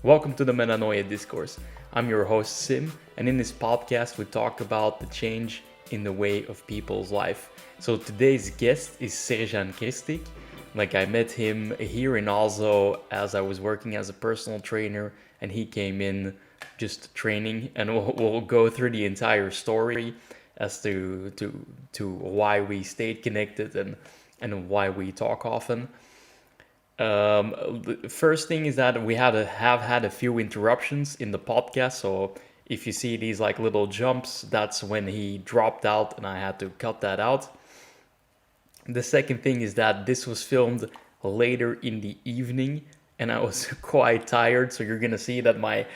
Welcome to the Metanoia Discourse. I'm your host Sim, and in this podcast we talk about the change in the way of people's life. So today's guest is Srdjan Kristic. Like I met him here in Oslo as I was working as a personal trainer, and he came in just training, and we'll go through the entire story as to why we stayed connected and why we talk often. The first thing is that we have had a few interruptions in the podcast. So if you see these like little jumps, that's when he dropped out and I had to cut that out. The second thing is that this was filmed later in the evening and I was quite tired. So you're going to see that my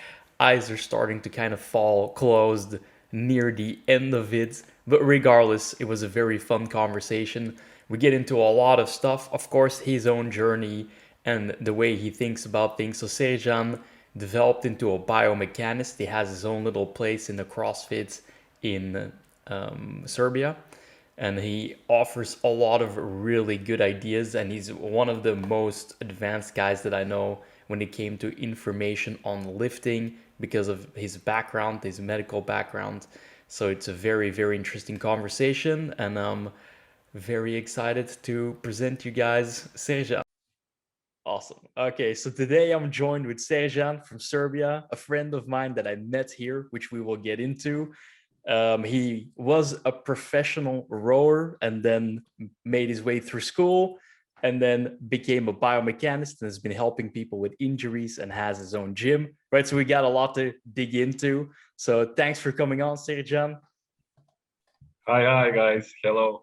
eyes are starting to kind of fall closed near the end of it. But regardless, it was a very fun conversation. We get into a lot of stuff, of course, his own journey and the way he thinks about things. So Srdjan developed into a biomechanist. He has his own little place in the CrossFit in Serbia, and he offers a lot of really good ideas. And he's one of the most advanced guys that I know when it came to information on lifting because of his background, his medical background. So it's a very, very interesting conversation, and I'm very excited to present you guys Srdjan. Awesome. Okay, so today I'm joined with Srdjan from Serbia, a friend of mine that I met here, which we will get into. He was a professional rower and then made his way through school and then became a biomechanist and has been helping people with injuries and has his own gym. Right, so we got a lot to dig into. So thanks for coming on, Srdjan. Hi, guys. Hello.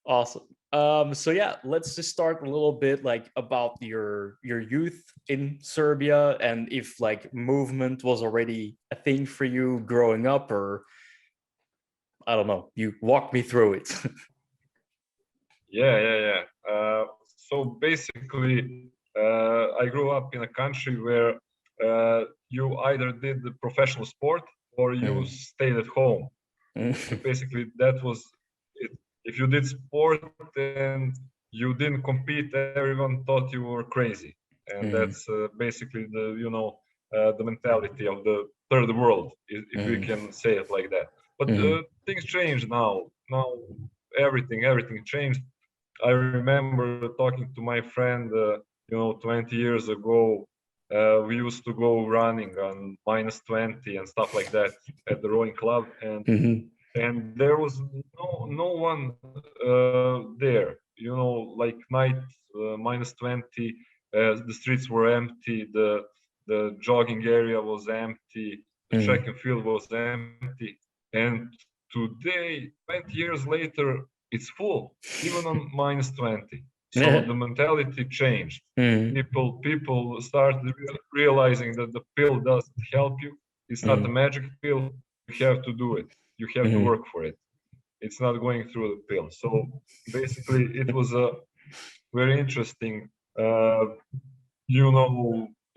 Awesome. So yeah, let's just start a little bit like about your youth in Serbia and if like movement was already a thing for you growing up, or I don't know, you walk me through it. Yeah. So basically, I grew up in a country where you either did the professional sport or you Mm, stayed at home. So mm, basically, that was it. If you did sport and you didn't compete, everyone thought you were crazy, and mm, that's basically the mentality of the third world, if we mm, can say it like that. But mm, things change now. Now everything changed. I remember talking to my friend, 20 years ago. We used to go running on -20 and stuff like that at the rowing club, mhm, and there was no one there. Like night, -20. The streets were empty. The jogging area was empty. The track mm, and field was empty. And today, 20 years later, it's full, even on -20. So the mentality changed. mm, People started realizing that the pill doesn't help you. It's not a mm, magic pill. You have to do it. You have to mm, work for it. It's not going through the pill. So basically, it was a very interesting, uh,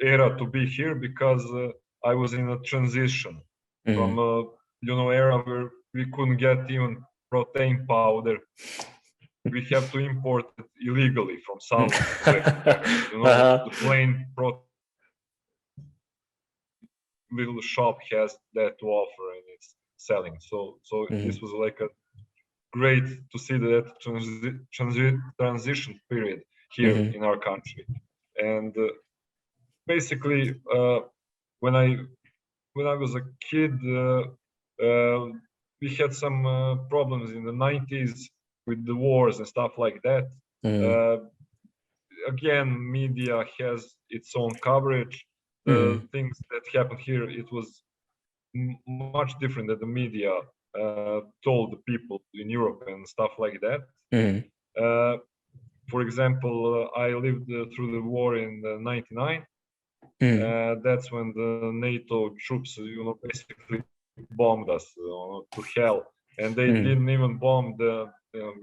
era to be here because I was in a transition from mm, era where we couldn't get even protein powder. We have to import it illegally from somewhere. uh-huh. The plain protein little shop has that to offer and it's selling. So this Mhm, was like a great to see that transition period here mhm, in our country. And basically, when I when I was a kid, we had some problems in the 90s with the wars and stuff like that. mhm, Uh, Again, media has its own coverage. The mhm, things that happened here, it was much different than the media told the people in Europe and stuff like that. mhm, Uh, for example, I lived through the war in '99. mhm, That's when the NATO troops, basically bombed us to hell. And they mhm, didn't even bomb the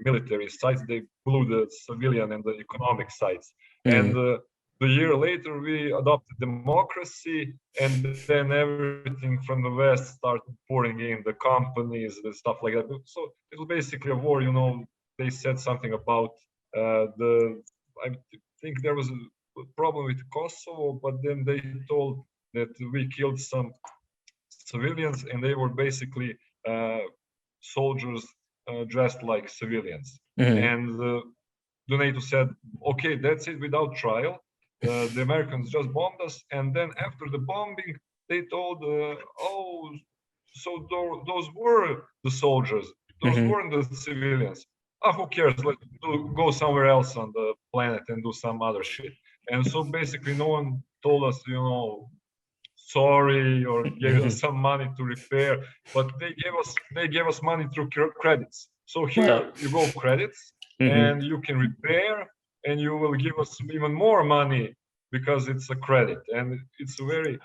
military sites; they blew the civilian and the economic sites. And mhm, the year later, we adopted democracy, and then everything from the West started pouring in, the companies, the stuff like that. So it was basically a war. They said something about the. I think there was problem with Kosovo, but then they told that we killed some civilians and they were basically soldiers dressed like civilians. And the NATO said, okay, that's it without trial. The Americans just bombed us. And then after the bombing, they told, oh, so those were the soldiers. Those weren't the civilians. Who cares? Let's go somewhere else on the planet and do some other shit. And so basically no one told us, sorry, or gave us some money to repair, but they gave us money through credits. So here you go credits, and you can repair, and you will give us even more money because it's a credit. And it's very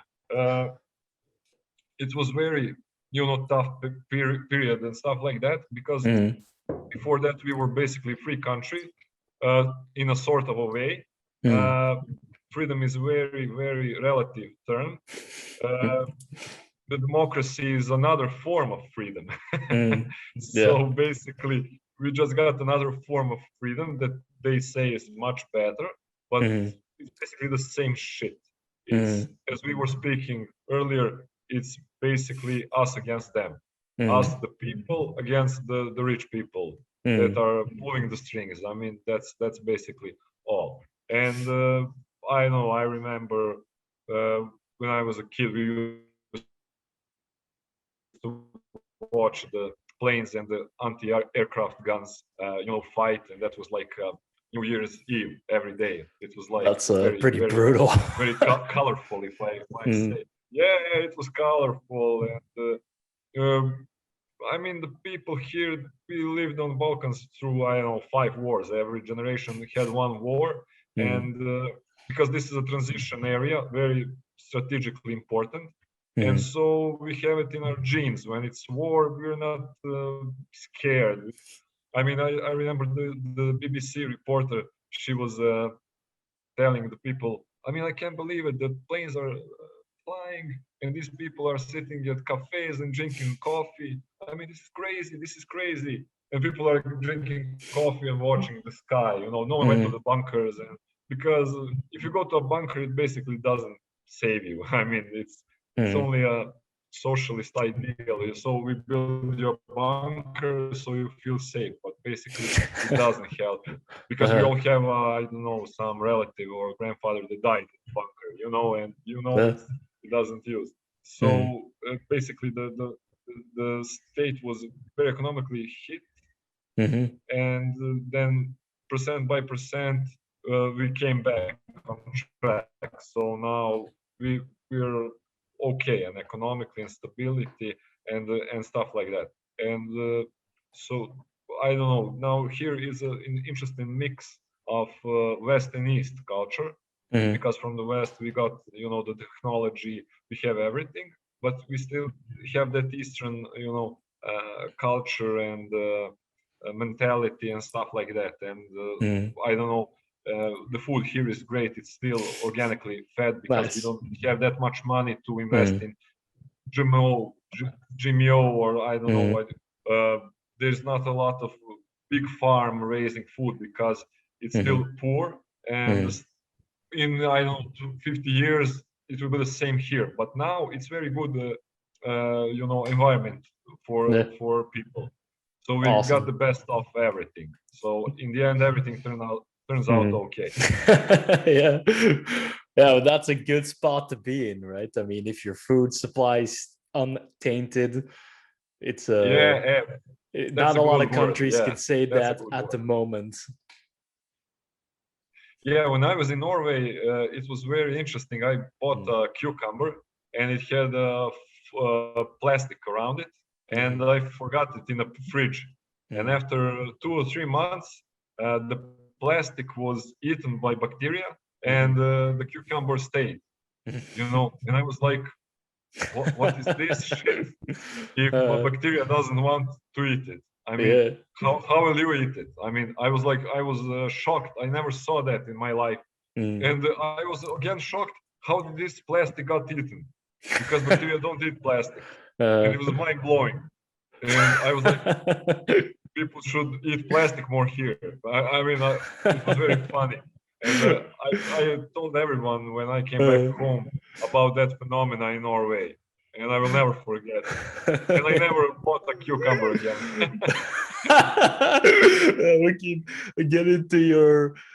it was very tough period and stuff like that, because before that we were basically a free country in a sort of a way. Freedom is very, very relative term. The democracy is another form of freedom. So basically, we just got another form of freedom that they say is much better, but it's basically the same shit. It's, as we were speaking earlier, it's basically us against them. Us, the people, against the rich people that are pulling the strings. I mean, that's basically all. And I know, I remember when I was a kid, we used to watch the planes and the anti-aircraft guns, fight, and that was like New Year's Eve every day. It was like that's pretty brutal, very colorful, if I might say. Yeah, it was colorful, and I mean, the people here, we lived on the Balkans through, I don't know, 5 wars. Every generation had one war, and because this is a transition area, very strategically important. And so we have it in our genes. When it's war, we're not scared. I mean, I remember the BBC reporter, she was telling the people, I mean, I can't believe it, the planes are flying and these people are sitting at cafes and drinking coffee. I mean, this is crazy. And people are drinking coffee and watching the sky. No one went to the bunkers. And because if you go to a bunker, it basically doesn't save you. I mean, it's only a socialist ideal. So we build your bunker so you feel safe, but basically it doesn't help you because we all have, I don't know, some relative or grandfather that died in the bunker, and it doesn't use. So basically the state was very economically hit, and then percent by percent we came back on track. So now we're okay, and economically and stability and stuff like that. And so I don't know. Now here is an interesting mix of West and East culture, because from the West we got the technology, we have everything, but we still have that Eastern culture and mentality and stuff like that. And I don't know. The food here is great. It's still organically fed because we don't have that much money to invest in GMO, or I don't know what. There's not a lot of big farm raising food because it's still poor. And in, I don't know, 50 years, it will be the same here. But now it's very good, environment for people. So we got the best of everything. So in the end, everything turns out okay. Yeah, that's a good spot to be in, right? I mean, if your food supply is untainted, it's not a lot of countries can say that at the moment. Yeah, when I was in Norway, it was very interesting. I bought a cucumber and it had plastic around it, and I forgot it in the fridge. And after 2 or 3 months, the plastic was eaten by bacteria, and the cucumber stayed. And I was like, what is this shit? If a bacteria doesn't want to eat it, I mean, how will you eat it? I mean, I was shocked. I never saw that in my life. And I was again shocked. How did this plastic got eaten? Because bacteria don't eat plastic. And it was mind blowing. And I was like, people should eat plastic more here. I mean, it was very funny. And I told everyone when I came back home about that phenomena in Norway, and I will never forget it. And I never bought a cucumber again. We can get into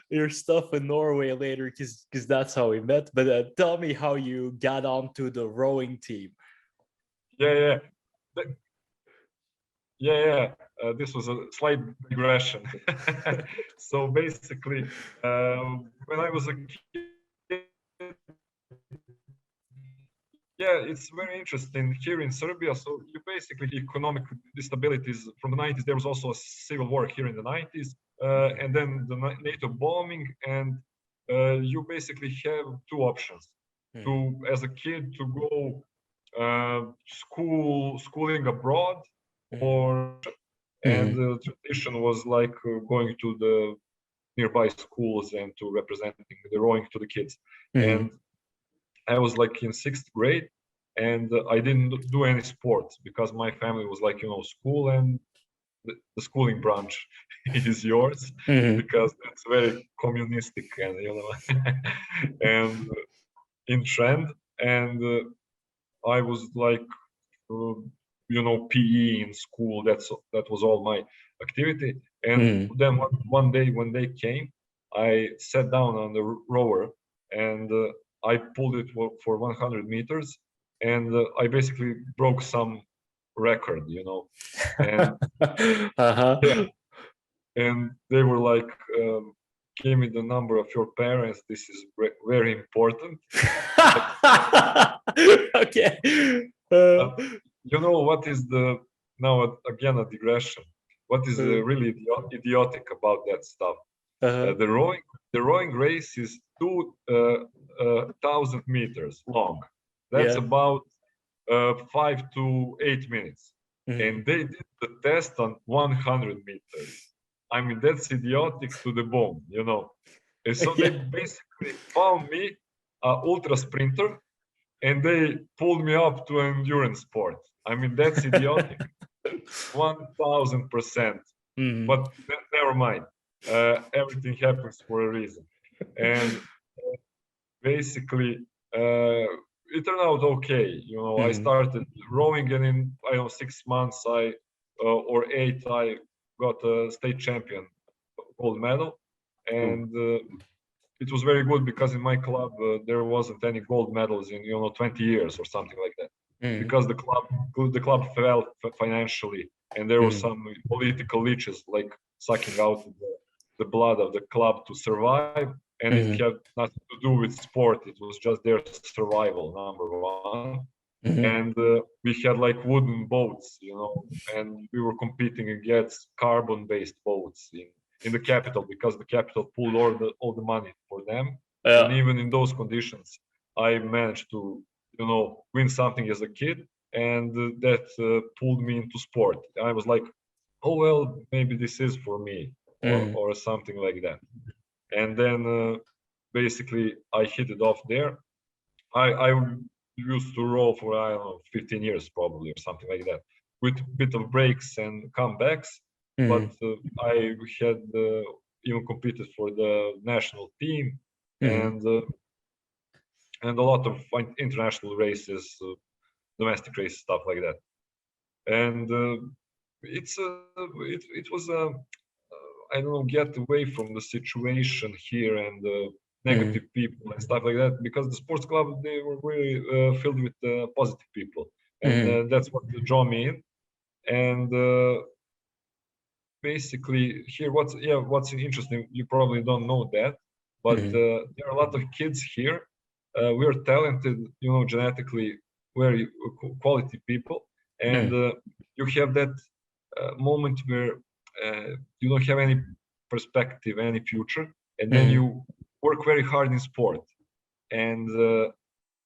your stuff in Norway later, because that's how we met. But tell me how you got onto the rowing team. Yeah. This was a slight digression. So basically, when I was a kid, yeah, it's very interesting here in Serbia. So you basically economic instabilities from the 90s. There was also a civil war here in the 90s, and then the NATO bombing, and you basically have two options: to, as a kid, to go schooling abroad, or and the tradition was like going to the nearby schools and to representing the rowing to the kids. And I was like in sixth grade, and I didn't do any sports because my family was like, school, and the schooling branch is yours, because that's very communistic and and in trend. And I was like, PE in school. That was all my activity. And then one day when they came, I sat down on the rower, and I pulled it for 100 meters, and I basically broke some record, and yeah, and they were like, give me the number of your parents. This is very important. Okay. You know what is now again a digression? What is really idiotic about that stuff? The rowing race is 2,000 meters long. That's about 5 to 8 minutes, and they did the test on 100 meters. I mean, that's idiotic to the bone, And so they basically found me an ultra sprinter, and they pulled me up to endurance sport. I mean, that's idiotic. 1000%. But never mind. Everything happens for a reason. And basically, it turned out okay. I started rowing, and in 6 months, or 8, I got a state champion gold medal, and it was very good because in my club there wasn't any gold medals in 20 years or something like that, because the club fell financially, and there were some political leeches like sucking out the blood of the club to survive, and it had nothing to do with sport. It was just their survival, number one. And we had like wooden boats, and we were competing against carbon-based boats in the capital, because the capital pulled all the money for them. And even in those conditions, I managed to, win something as a kid, and that pulled me into sport. I was like, oh well, maybe this is for me, or something like that. And then basically I hit it off there. I used to row for, I don't know, 15 years probably, or something like that, with a bit of breaks and comebacks. But I had even competed for the national team, and a lot of international races, domestic races, stuff like that. And it was I don't know, get away from the situation here and negative people and stuff like that, because the sports club, they were really filled with positive people, and that's what drew me in. And basically here, what's interesting, you probably don't know that, but there are a lot of kids here. We are talented, genetically very quality people, and you have that moment where you don't have any perspective, any future, and then you work very hard in sport. And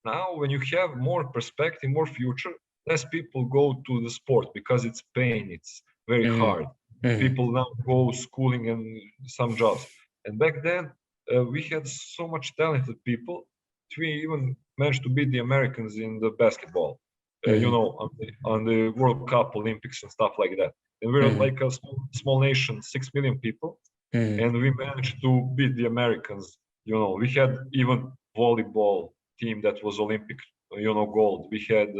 now when you have more perspective, more future, less people go to the sport because it's pain, it's very hard. People now go schooling and some jobs. And back then, we had so much talented people. We even managed to beat the Americans in the basketball, on the World Cup, Olympics, and stuff like that. And we're like a small nation, 6 million people, and we managed to beat the Americans We had even volleyball team that was Olympic, gold. We had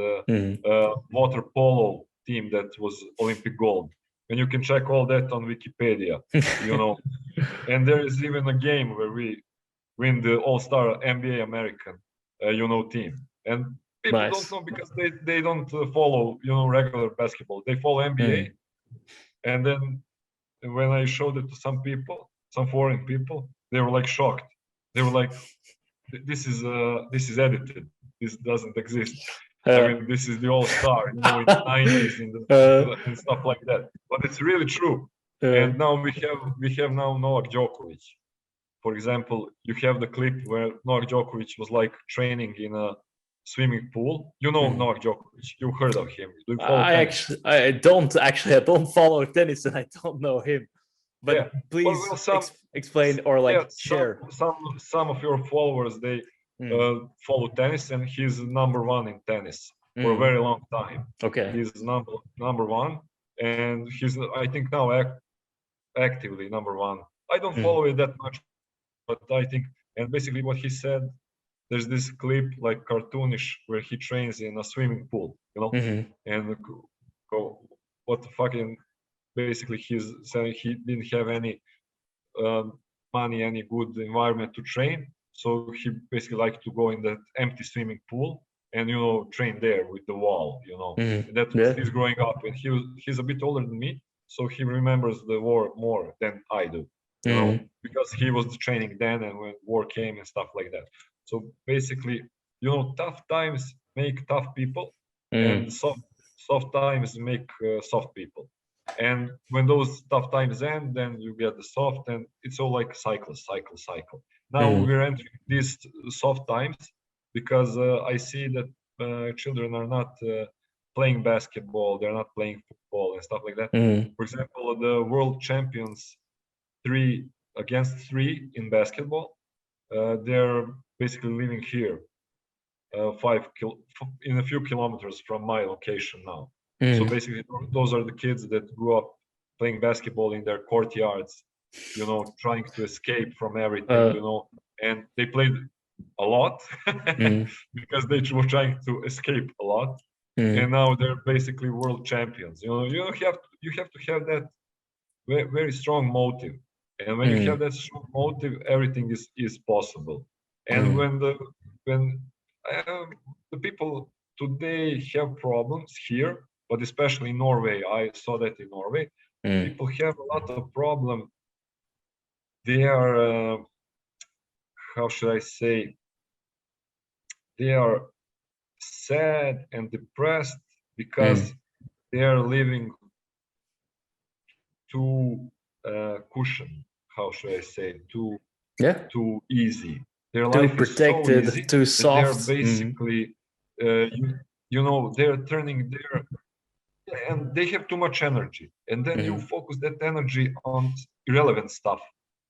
water polo team that was Olympic gold. And you can check all that on Wikipedia, And there is even a game where we win the All-Star NBA American, team. And people don't know because they don't follow, regular basketball. They follow NBA. And then when I showed it to some people, some foreign people, they were like shocked. They were like, this is edited. This doesn't exist. I mean, this is the All-Star, in the 90s and stuff like that. But it's really true. And now we have now Novak Djokovic. For example, you have the clip where Novak Djokovic was like training in a swimming pool. Novak Djokovic. You heard of him. Do you follow tennis? I don't follow tennis, and I don't know him. But please explain or share. Some of your followers, they follow tennis, and he's number one in tennis for a very long time. Okay. He's number one, and he's, I think, now actively number one. I don't follow it that much, but I think, and basically what he said, there's this clip like cartoonish where he trains in a swimming pool, and what the fucking, basically he's saying he didn't have any money, any good environment to train, so he basically liked to go in that empty swimming pool and train there with the wall. That was he's growing up, and he's a bit older than me, so he remembers the war more than I do, because he was training then, and when war came and stuff like that. So basically, tough times make tough people, and soft times make soft people. And when those tough times end, then you get the soft, and it's all like cycle. Now we're entering these soft times because I see that children are not playing basketball, they're not playing football and stuff like that. For example, the world champions 3-against-3 in basketball, they're basically living here, in a few kilometers from my location now. So basically, those are the kids that grew up playing basketball in their courtyards, trying to escape from everything, and they played a lot because they were trying to escape a lot, and now they're basically world champions. You have to have that very strong motive, and when you have that strong motive, everything is possible. And when the people today have problems here, but especially in Norway, I saw that in Norway, people have a lot of problem. They are, how should I say, they are sad and depressed because they are living too cushion. How should I say? Too easy. Their life protected, is so easy, too soft. They're basically, they're turning their, and they have too much energy, and then you focus that energy on irrelevant stuff,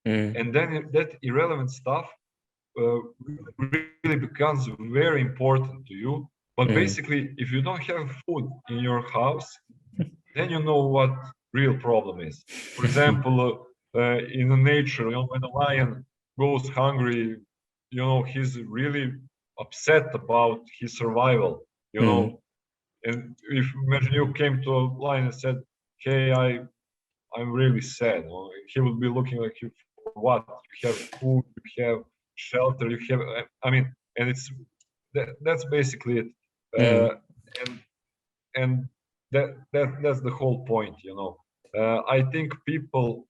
and then that irrelevant stuff really becomes very important to you. But basically, if you don't have food in your house, then you know what real problem is. For example, in the nature, when a lion goes hungry, he's really upset about his survival, And if imagine you came to a lion and said, "Hey, I'm really sad," he would be looking like, you for what? You have food, you have shelter, you have. I mean, and that's basically it. And that's the whole point. I think people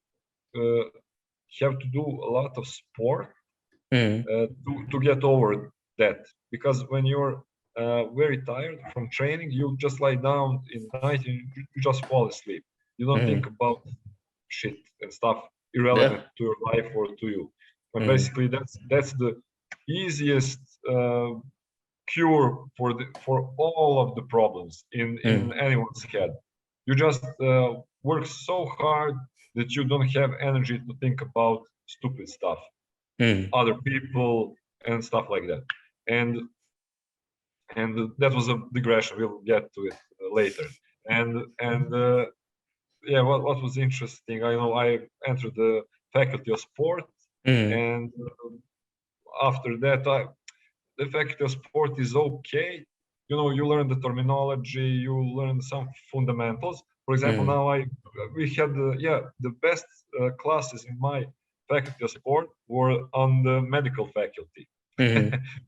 have to do a lot of sport to get over that, because when you're very tired from training, you just lie down in the night and you just fall asleep. You don't think about shit and stuff irrelevant to your life or to you. But basically, that's the easiest cure for all of the problems in anyone's head. You just work so hard that you don't have energy to think about stupid stuff, other people and stuff like that. And that was a digression. We'll get to it later. And yeah, what was interesting, I know I entered the faculty of sport, and after that, the faculty of sport is okay. You learn the terminology, you learn some fundamentals. For example, now we had the best classes in my faculty of sport were on the medical faculty.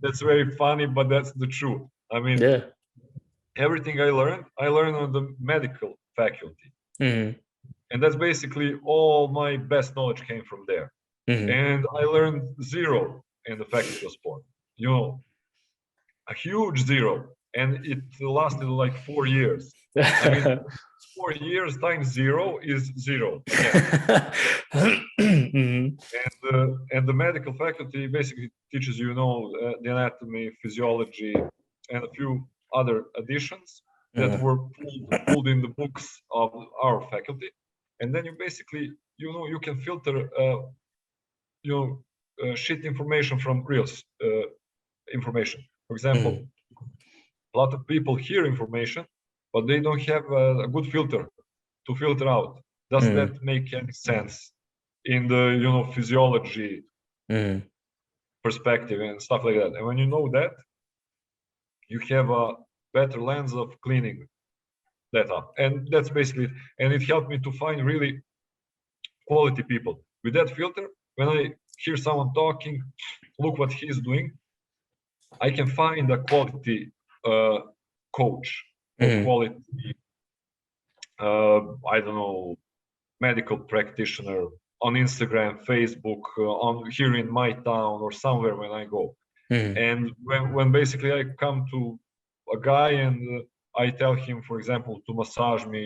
That's very funny, but that's the truth. I mean, Yeah. everything I learned on the medical faculty. And that's basically all my best knowledge came from there. And I learned zero in the faculty of sport. A huge zero. And it lasted like 4 years. I mean, 4 years times zero is zero again. And the medical faculty basically teaches the anatomy, physiology, and a few other additions that were pulled in the books of our faculty. And then you basically, you can filter, shit information from real information. For example, a lot of people hear information, but they don't have a good filter to filter out. Does that make any sense in the physiology perspective and stuff like that? And when you know that, you have a better lens of cleaning that up. And that's basically it. And it helped me to find really quality people. With that filter, when I hear someone talking, look what he's doing, I can find a quality coach or quality, I don't know, medical practitioner on Instagram, Facebook, on here in my town or somewhere when I go. And when basically I come to a guy and I tell him, for example, to massage me,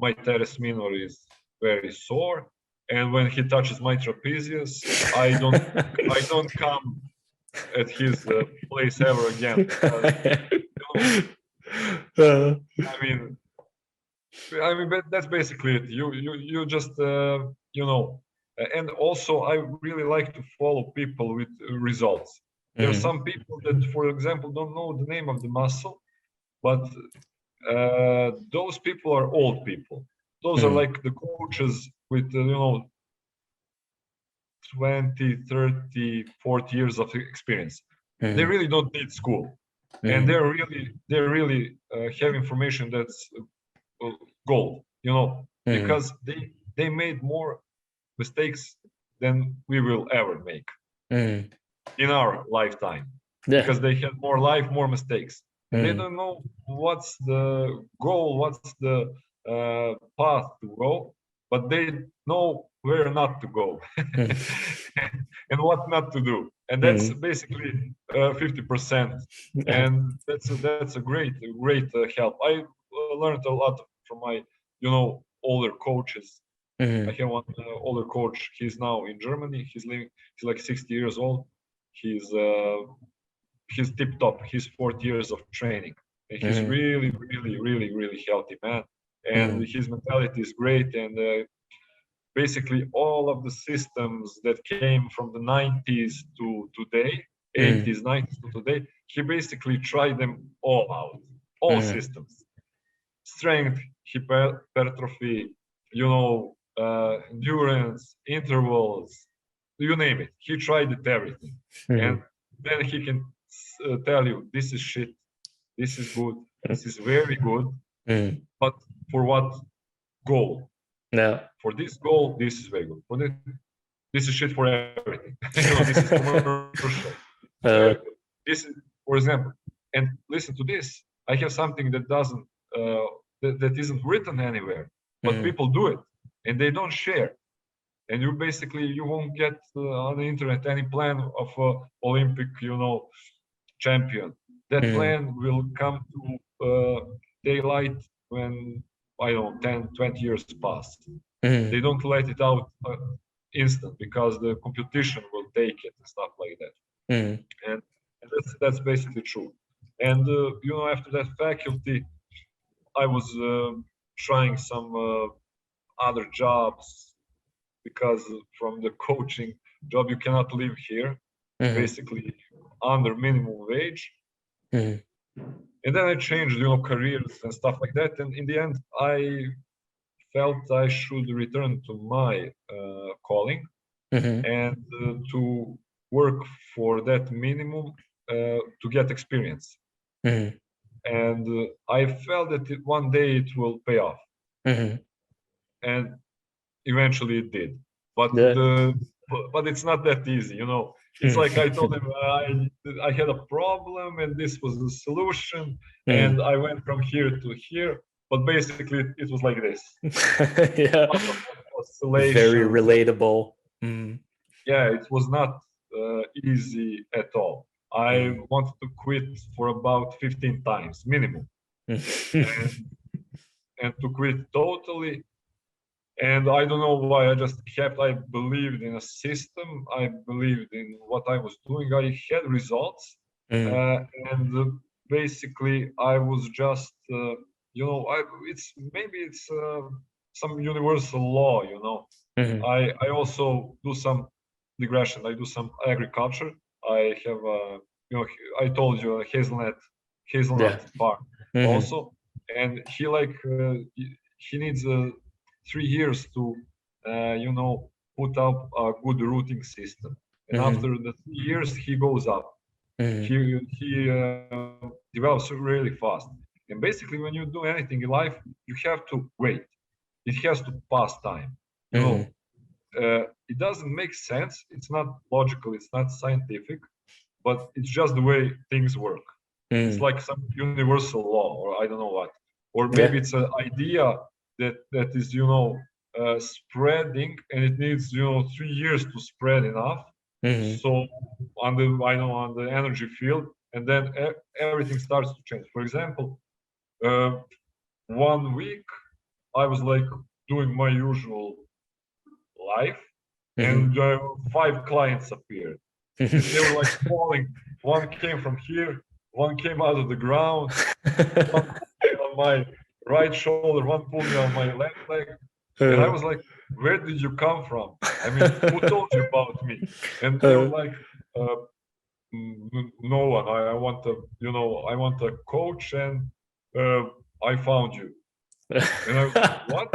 my teres minor is very sore. And when he touches my trapezius, I don't come at his place ever again. I mean, but that's basically it. You just and also I really like to follow people with results. There are some people that, for example, don't know the name of the muscle, but those people are old people. Those are like the coaches with 20, 30, 40 years of experience. They really don't need school, and they really have information that's gold, because they made more mistakes than we will ever make in our lifetime, because they had more mistakes. They don't know what's the goal, what's the path to go, but they know where not to go and what not to do. And that's basically 50%. And that's a great help. I learned a lot from my older coaches. I have one older coach. He's now in Germany. He's like 60 years old. He's tip top. He's 40 years of training, and he's really, really, really, really healthy man. And his mentality is great. And basically all of the systems that came from the 90s to today, 80s, 90s to today, he basically tried them all out, all systems. Strength, hypertrophy, endurance, intervals, you name it. He tried it everything. And then he can tell you, this is shit, this is good, this is very good, but for what goal? For this goal, this is very good. For this is shit for everything. This is commercial. This is, for example, and listen to this. I have something that doesn't, that isn't written anywhere, but people do it, and they don't share. And you won't get on the internet any plan of Olympic, champion. That plan will come to daylight when, I don't know, 10, 20 years pass. They don't let it out instant, because the competition will take it and stuff like that. And that's basically true. And after that faculty, I was trying some other jobs, because from the coaching job you cannot live here, basically under minimum wage. And then I changed, careers and stuff like that. And in the end, I felt I should return to my calling and to work for that minimum to get experience. Mm-hmm. And I felt that one day it will pay off, Mm-hmm. and eventually it did. But Yeah. but it's not that easy, you know. It's like I told him I had a problem and this was the solution, and I went from here to here. But basically, it was like this: Yeah. lots of Very oscillations. relatable. Mm. Yeah, it was not easy at all. I Mm. wanted to quit for about 15 times minimum, and to quit totally. And I don't know why. I just kept. I believed in a system. I believed in what I was doing. I had results, Mm. and basically, I was just, it's maybe it's some universal law. You know, Mm. I also do some digression. I do some agriculture. I have I told you a Yeah. hazelnut farm Mm-hmm. also, and he needs 3 years to put up a good routing system. And Mm-hmm. after the 3 years, he goes up. Mm-hmm. He develops really fast. And basically, when you do anything in life, you have to wait. It has to pass time. You know, Mm-hmm. it doesn't make sense. It's not logical. It's not scientific, but it's just the way things work. It's Mm. like some universal law, or I don't know what, or maybe Yeah. it's an idea that is spreading, and it needs 3 years to spread enough. Mm-hmm. So on the energy field, and then everything starts to change. For example, uh, one week I was like doing my usual life, Mm-hmm. and 5 clients appeared, and they were like falling. One came from here, one came out of the ground, one pulled me on my right shoulder, one pulled me on my left leg, and I Uh, was like, "Where did you come from? I mean, who told you about me?" And they were uh, like, "No one. I want a coach, and uh, I found you." And I was like, "What?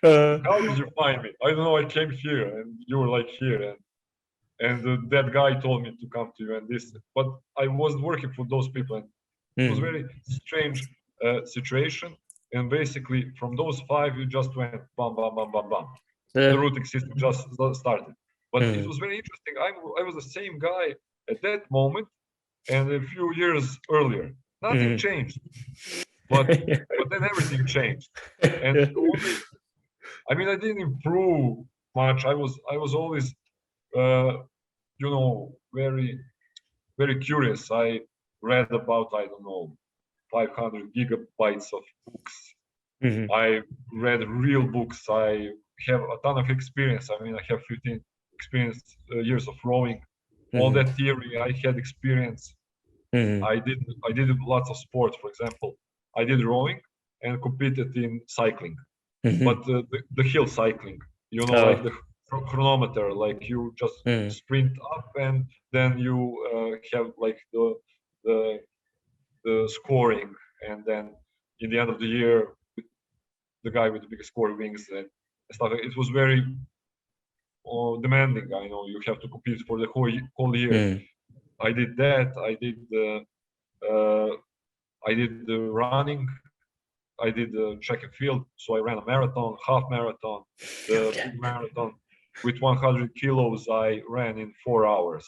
uh, How did you find me? I don't know. I came here, and you were like here, and that guy told me to come to you and this, but I wasn't working for those people, and it was mm, very strange situation. And basically, from those 5, you just went bam, bam, bam, bam, bam. The yeah. routing system just started. But it Mm, was very interesting. I was the same guy at that moment, and a few years earlier, nothing mm. changed. But then everything changed, and Yeah. only, I mean, I didn't improve much. I was always uh, very, very curious. I read about, I don't know, 500 gigabytes of books. Mhm, I read real books. I have a ton of experience. I mean, I have 15 years of rowing. All mhm, that theory, I had experience. mhm, I did lots of sports. For example, I did rowing and competed in cycling, but mhm. the hill cycling, like Oh. the chronometer, like you just Mm, sprint up, and then you have like the scoring, and then in the end of the year, the guy with the biggest score wins and stuff. It was very demanding. I know you have to compete for the whole year. mm, I did that. Uh, I did the running. I did the track and field. So I ran a marathon, half marathon, the yeah. big marathon. With 100 kilos, I ran in 4 hours.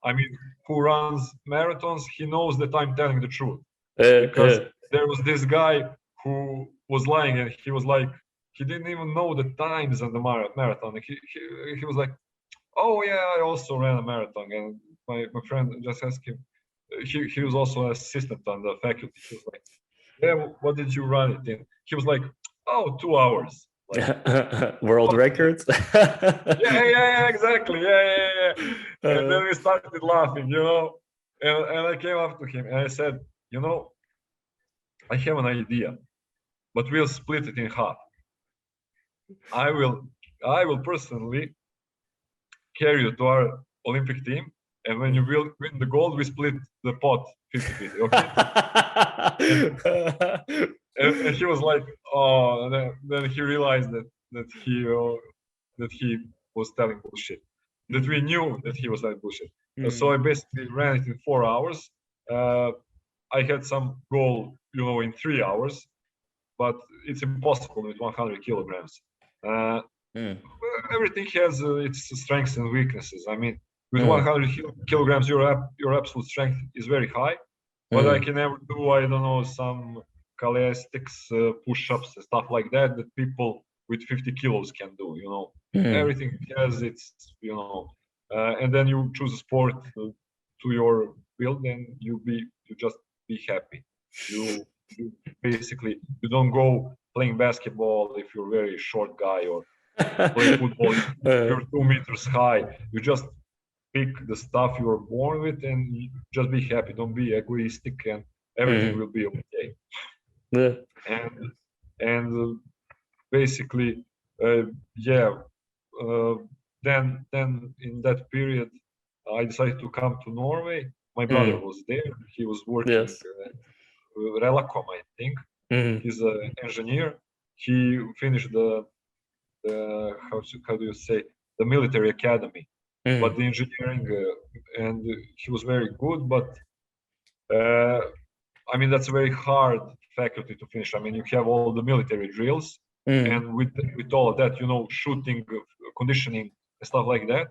I mean, who runs marathons, he knows that I'm telling the truth, because Uh, there was this guy who was lying, and he was like, he didn't even know the times on the marathon. He was like, "Oh yeah, I also ran a marathon." And my friend just asked him. He was also an assistant on the faculty. He was like, "Yeah, what did you run it in?" He was like, "Oh, 2 hours." Like, world what? records. Yeah, exactly. Yeah. And Uh, then we started laughing. And I came up to him and I said, I have an idea, but we'll split it in half. I will, I will personally carry you to our Olympic team, and when you will win the gold, we split the pot 50-50. Okay? And, and he was like, oh, and then he realized that he was telling bullshit. that we knew that he was like bullshit. So Mm. I basically ran it in 4 hours. I had some goal, in 3 hours, but it's impossible with 100 kilograms. Uh, Mm. Everything has its strengths and weaknesses. I mean, with Mm. 100 kilograms, your absolute strength is very high, but I Mm. can never do, I don't know, some calisthenics, push-ups, and stuff like that that people with 50 kilos can do. Mm. Everything has its, and then you choose a sport to your build, and you just be happy. You basically you don't go playing basketball if you're a very short guy, or play football if you're 2 meters high. You just pick the stuff you were born with, and you just be happy. Don't be egoistic, and everything Mm. will be okay. Yeah. And basically, yeah. Uh, then in that period, I decided to come to Norway. My brother Mm. was there. He was working Yes. Relacom, I think. Mm. He's an engineer. He finished how do you say, the military academy, but Mm. the engineering, and he was very good. But uh, I mean, that's a very hard faculty to finish. I mean, you have all the military drills, Mm. and with all of that, shooting, conditioning, and stuff like that.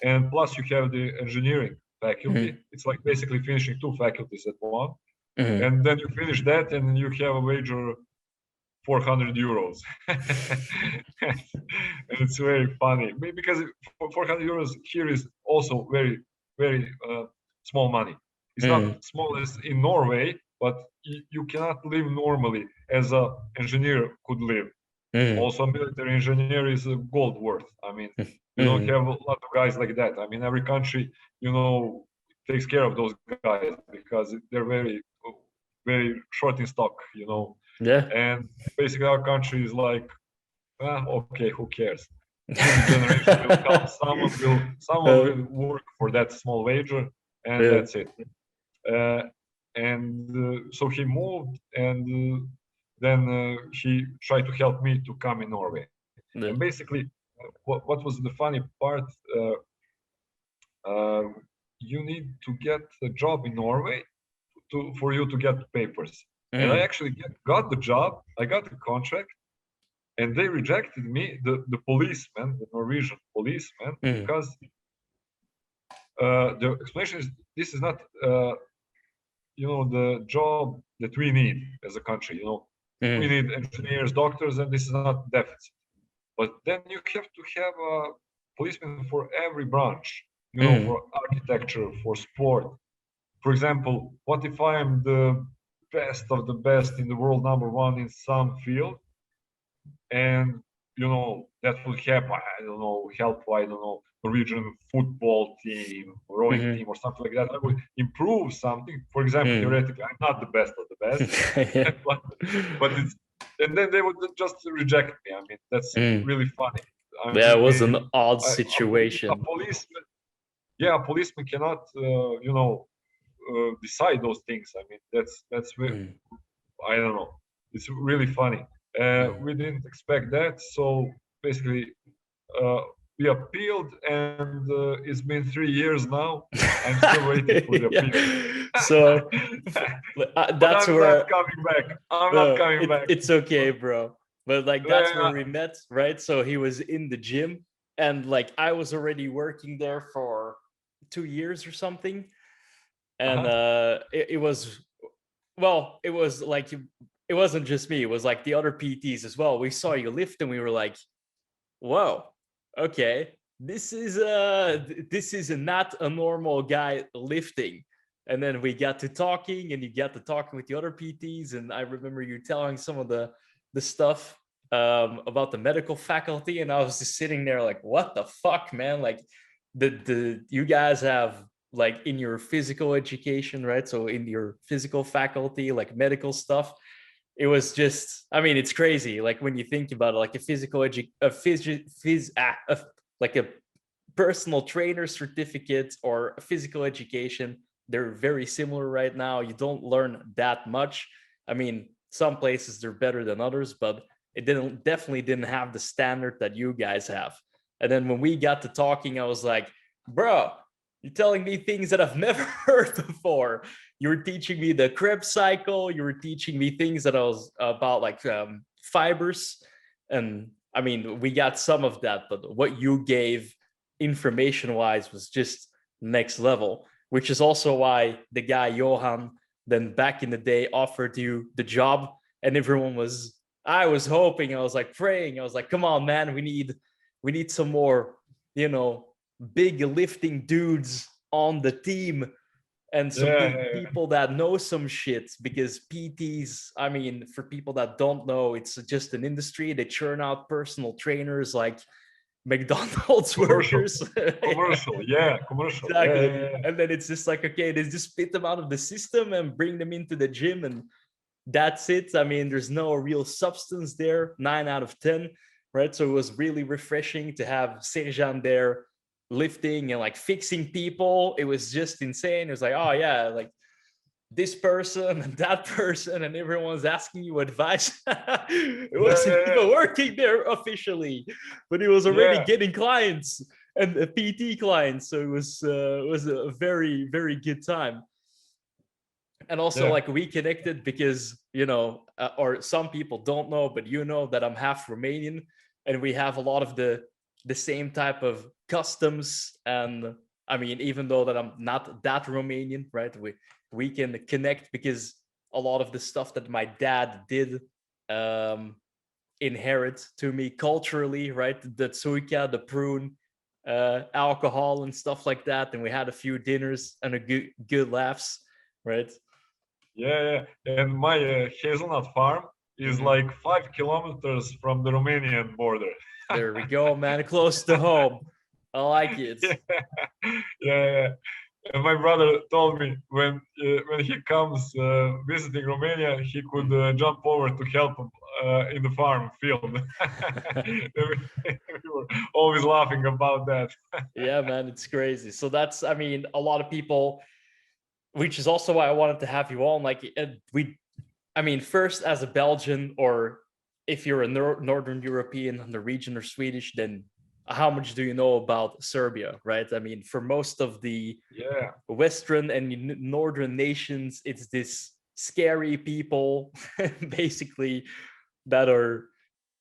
And plus, you have the engineering faculty. Mm. It's like basically finishing two faculties at one. Mm. And then you finish that, and you have a wager 400 euros. And it's very funny because 400 euros here is also very, very small money. It's not Mm. small as in Norway, but you cannot live normally as an engineer could live. Mm. Also, a military engineer is gold worth. I mean, you don't Mm. have a lot of guys like that. I mean, every country, takes care of those guys because they're very, very short in stock. Yeah. And basically, our country is like, okay, who cares? New generation will come. Someone Uh, will work for that small wager, and yeah. that's it. Uh, and so he moved, and then he tried to help me to come in Norway. And Yeah. basically, what was the funny part? Uh, you need to get a job in Norway for you to get papers. And I Mm. actually got the job. I got the contract, and they rejected me, the policeman, the Norwegian policeman, Mm. because the explanation is this is not the job that we need as a country. We Mm. need engineers, doctors, and this is not deficit. But then you have to have a policeman for every branch. Mm. For architecture, for sport. For example, what if I am the best of the best in the world, number one in some field, and that will help, I don't know, Norwegian football team, rowing Mm. team, or something like that. I would improve something. For example, Mm. theoretically, I'm not the best of the best, Yeah. but it's and then they would just reject me. I mean, that's Mm. really funny. I Yeah, it was mean, an odd a situation. policeman, yeah, a policeman cannot, decide those things. I mean, that's Mm. I don't know. It's really funny. Mm. We didn't expect that, so basically, uh, we appealed, and it's been 3 years now. I'm still waiting for the Yeah. appeal. So But that's I'm not where coming back. I'm not no, coming back. it's okay, bro. But like that's where Uh, we met, right? So he was in the gym, and like I was already working there for 2 years or something, and uh-huh. it was well, it was like it wasn't just me; it was like the other PTs as well. We saw you lift, and we were like, "Whoa, okay, this is not a normal guy lifting." And then we got to talking, and you got to talking with the other PTs, and I remember you telling some of the stuff about the medical faculty, and I was just sitting there like, "What the fuck, man!" Like the you guys have like in your physical education, right? So in your physical faculty, like medical stuff, it was just, I mean, it's crazy like when you think about it, like a physical like a personal trainer certificate or a physical education, they're very similar right now. You don't learn that much. I mean, some places they're better than others, but it definitely didn't have the standard that you guys have. And then when we got to talking, I was like, bro, you're telling me things that I've never heard before. You were teaching me the Krebs cycle. You were teaching me things that I was about like fibers. And I mean, we got some of that, but what you gave information wise was just next level, which is also why the guy Johan then back in the day offered you the job. And everyone was, I was hoping, I was like praying, I was like, come on, man, we need some more, you know, big lifting dudes on the team and some Yeah, people that know some shit, because PTs, I mean, for people that don't know, it's just an industry. They churn out personal trainers like McDonald's commercial, workers. commercial, Exactly. And then it's just like, okay, they just spit them out of the system and bring them into the gym, and that's it. I mean, there's no real substance there. 9 out of 10, right? So it was really refreshing to have Srdjan there lifting and like fixing people. It was just insane. It was like, oh yeah, like this person and that person, and everyone's asking you advice. It wasn't even working there officially, but it was already yeah, getting clients and PT clients. So it was a very very good time. And also, yeah, like, we connected because, you know, or some people don't know, but you know that I'm half Romanian, and we have a lot of the same type of customs. And I mean, even though that I'm not that Romanian, right, we can connect because a lot of the stuff that my dad did um inherit to me culturally, right, the tsuika, the prune, alcohol and stuff like that. And we had a few dinners and a good laughs, right. And my hazelnut farm is Mm-hmm. like 5 kilometers from the Romanian border. There we go, man. Close to home. I like it. yeah, yeah. And my brother told me when he comes visiting Romania, he could jump over to help him in the farm field. We were always laughing about that. Yeah, man, it's crazy. So that's, I mean, a lot of people, which is also why I wanted to have you on. Like, I mean, first as a Belgian, or if you're a Northern European, Norwegian, or Swedish, then how much do you know about Serbia, right? I mean, for most of the Yeah, Western and Northern nations, it's this scary people, basically, that are,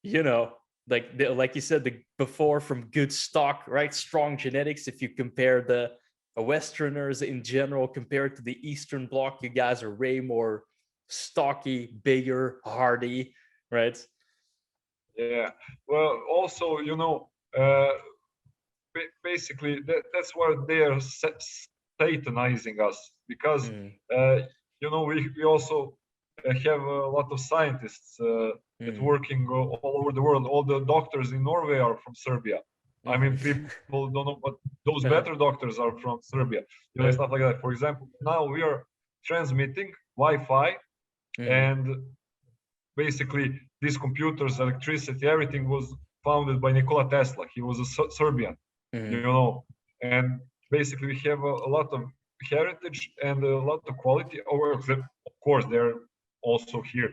you know, like you said before, from good stock, right? Strong genetics. If you compare the Westerners in general compared to the Eastern Bloc, you guys are way more stocky, bigger, hardy, right? yeah. Well, also, uh, basically that's what they are satanizing us because Mm, uh, we also have a lot of scientists that mm, working all over the world. All the doctors in Norway are from Serbia. I mean, mm-hmm. people don't know, but those better doctors are from Serbia. Stuff like that. For example, now we are transmitting Wi-Fi, Mm, and basically these computers, electricity, everything was founded by Nikola Tesla. He was a Serbian, you mm, know, and basically we have a lot of heritage and a lot of quality. Of course, there are also here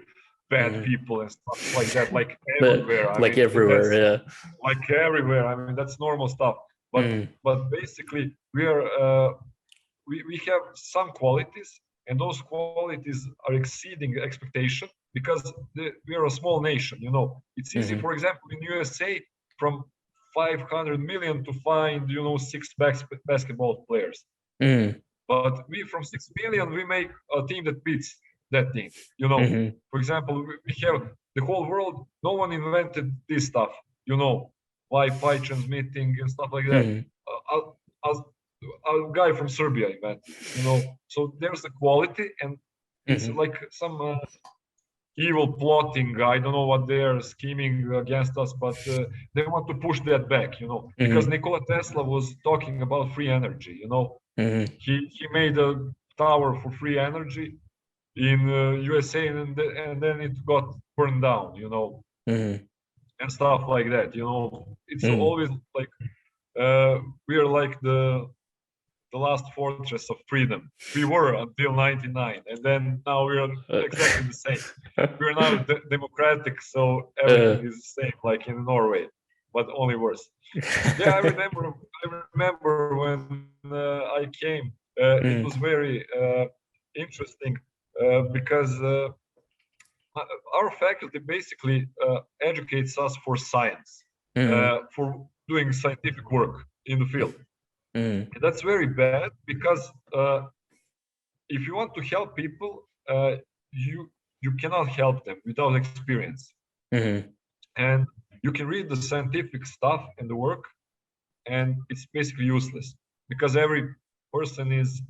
bad mm. people and stuff like that, like everywhere. I Like mean, everywhere, that's yeah. like everywhere. I mean, that's normal stuff. But Mm, basically, we have some qualities, and those qualities are exceeding expectation because we are a small nation. It's easy, mm-hmm. for example, in USA from 500 million to find, six basketball players. Mm, But we, from 6 million, we make a team that beats that team. mm-hmm. For example, we have the whole world. No one invented this stuff. Wi-Fi transmitting and stuff like that. Mm-hmm. A guy from Serbia invented. So there's a quality, and it's Mm-hmm. like some evil plotting. I don't know what they're scheming against us, but they want to push that back. Because Mm-hmm. Nikola Tesla was talking about free energy. Mm-hmm. He made a tower for free energy in USA, and then it got burned down, Mm-hmm. and stuff like that. It's Mm-hmm. always like we are like the last fortress of freedom. We were until 99, and then now we are exactly the same. We're now democratic, so uh, everything is the same, like in Norway, but only worse. Yeah, I remember. remember when I came, it was very interesting because our faculty basically educates us for science, for doing scientific work in the field. And that's very bad because if you want to help people, you cannot help them without experience. And you can read the scientific stuff and the work, and it's basically useless because every person is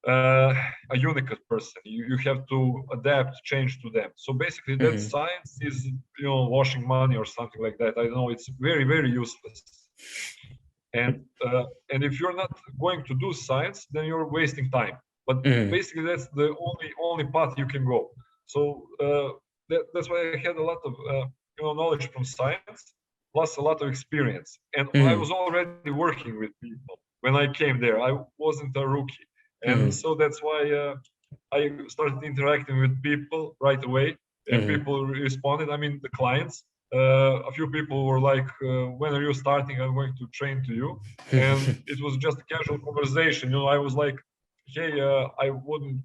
a unique person. You have to adapt, change to them. So basically, that science is washing money or something like that. I don't know. It's very, very useless. And if you're not going to do science, then you're wasting time. But basically, that's the only path you can go. So that's why I had a lot of knowledge from science, plus a lot of experience. And I was already working with people when I came there. I wasn't a rookie. And so that's why I started interacting with people right away, and people responded. I mean, the clients. A few people were like, "When are you starting? I'm going to train to you." And it was just a casual conversation. I was like, "Hey, I wouldn't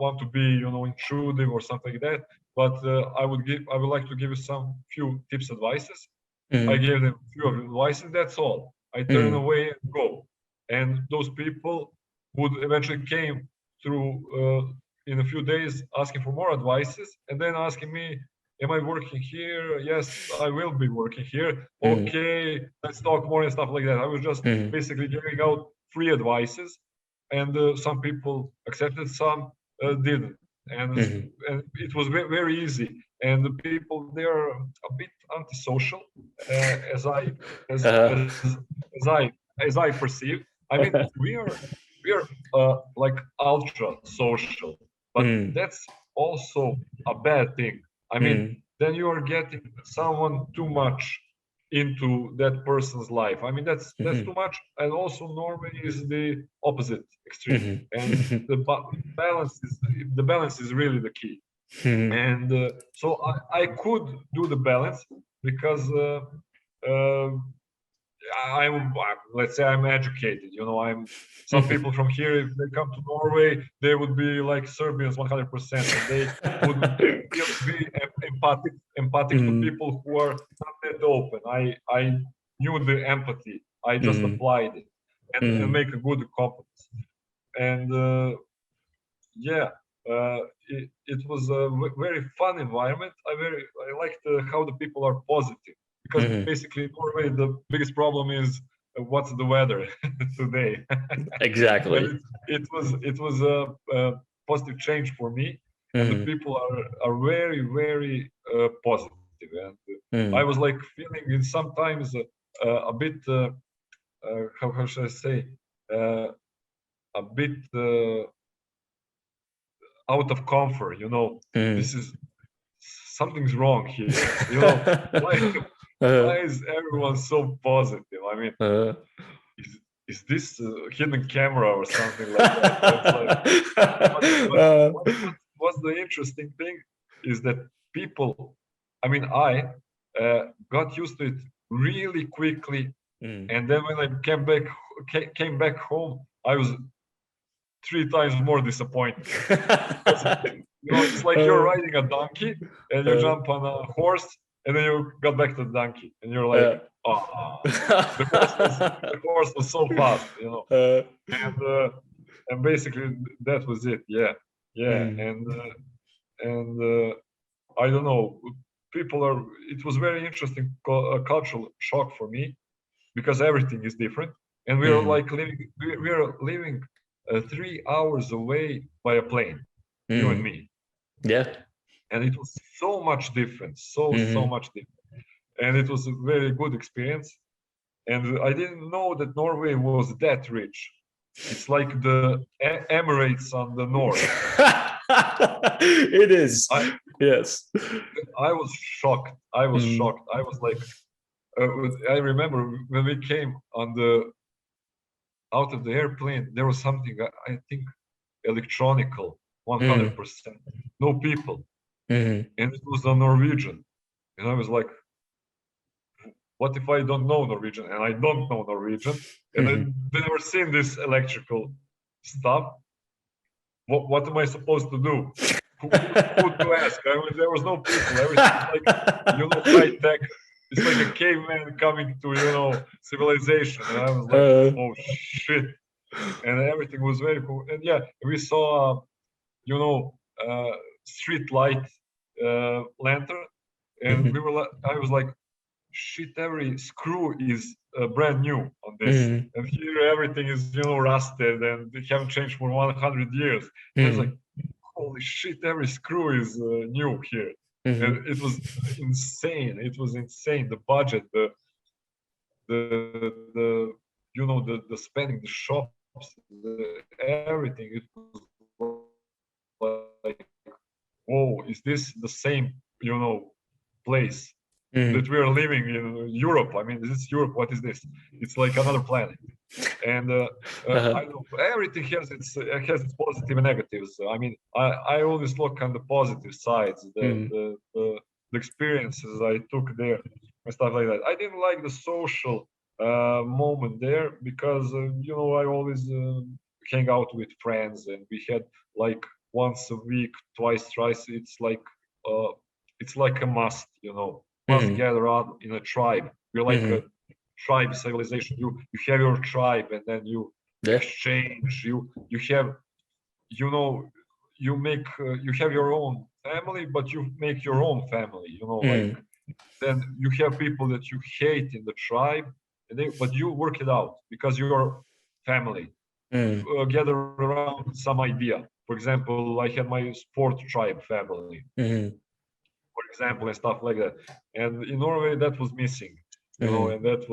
want to be, intrusive or something like that, but I would like to give you some few tips, advices." I gave them a few advices. That's all. I turn away and go. And those people would eventually came through in a few days asking for more advices, and then asking me, "Am I working here?" "Yes, I will be working here." "Okay, let's talk more," and stuff like that. I was just basically giving out free advices, and some people accepted, some didn't, and it was very easy. And the people, they are a bit antisocial, as I as I perceive. I mean, we are like ultra social, but that's also a bad thing. I mean, then you are getting someone too much into that person's life. I mean, that's too much. And also, Norway is the opposite extreme, and the balance is really the key. And so I could do the balance because let's say I'm educated. I'm some people from here, if they come to Norway, they would be like Serbians 100%, and they would be empathic to people who are not that open. I knew the empathy. I just applied it and make a good competence. And it was a very fun environment. I liked how the people are positive, because basically in Norway the biggest problem is what's the weather today. Exactly. And it was a positive change for me, and the people are very, very positive. And I was like feeling in sometimes a bit how should I say, a bit out of comfort. This is something's wrong here. Why is everyone so positive? I mean, is this a hidden camera or something like that? What's the interesting thing is that people, I mean, I got used to it really quickly, and then when I came back home, I was 3 times more disappointed. It's like you're riding a donkey and you jump on a horse, and then you got back to the donkey, and you're like, the horse was so fast, and basically that was it. And I don't know. It was very interesting cultural shock for me, because everything is different, and we are like living 3 hours away by a plane, you and me. Yeah. And it was so much different, so much different. And it was a very good experience. And I didn't know that Norway was that rich. It's like the Emirates on the north. It is. Yes. I was shocked. I was like, I remember when we came out of the airplane, there was something, I think, electronical, 100%. No people. And it was a Norwegian. And I was like, what if I don't know Norwegian, and I don't know Norwegian, and I've never seen this electrical stuff? What am I supposed to do? Who to ask? I mean, there was no people. Everything was like, high tech. It's like a caveman coming to, civilization. And I was like, oh shit. And everything was very cool. And yeah, we saw, street light lantern. And I was like, shit, every screw is brand new on this. And here everything is, rusted and they haven't changed for 100 years. And I was like, holy shit, every screw is new here. And it was insane. It was insane. The budget, the spending, the shops, everything. It was like, whoa, is this the same, place that we are living in Europe? I mean, this is Europe. What is this? It's like another planet. And I know everything has its positive and negatives. I mean, I always look on the positive sides, the experiences I took there and stuff like that. I didn't like the social moment there because I always hang out with friends, and we had like once a week, twice, thrice. It's like a must, must gather out in a tribe. We're like a tribe civilization. You have your tribe, and then you exchange. You have, you have your own family, but you make your own family. Like then you have people that you hate in the tribe, but you work it out because you're family. Gather around some idea. For example, I had my sport tribe family, for example, and stuff like that. And in Norway, that was missing, and that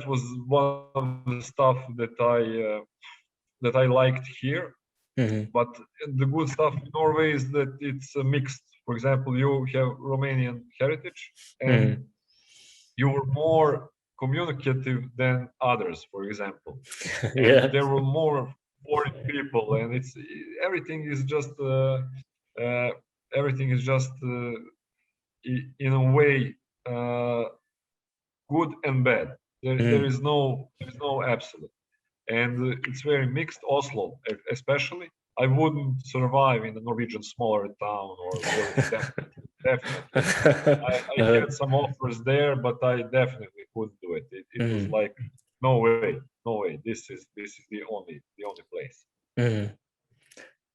was one of the stuff that I liked here. But the good stuff in Norway is that it's mixed. For example, you have Romanian heritage, and you're more communicative than others, for example. And there were more foreign people, and everything is just in a way good and bad. There is no absolute, and it's very mixed. Oslo, especially, I wouldn't survive in a Norwegian smaller town or definitely. I had some offers there, but I definitely couldn't do it. It was like, no way. This is the only place.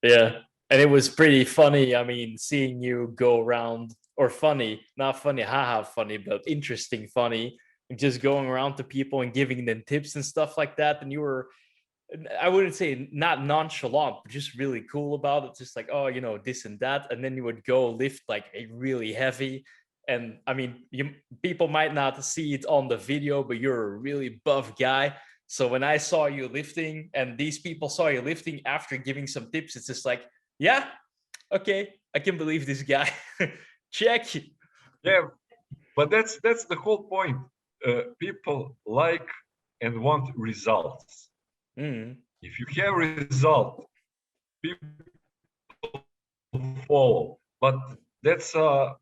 Yeah, and it was pretty funny. I mean, seeing you go around, or funny, not funny, haha, funny, but interesting, funny, just going around to people and giving them tips and stuff like that. And you were, I wouldn't say not nonchalant, but just really cool about it. Just like, oh, this and that. And then you would go lift like a really heavy. And I mean, people might not see it on the video, but you're a really buff guy. So when I saw you lifting and these people saw you lifting after giving some tips, it's just like, yeah, okay, I can believe this guy. Check. Yeah, but that's the whole point. People like and want results. If you have result, people follow. But that's a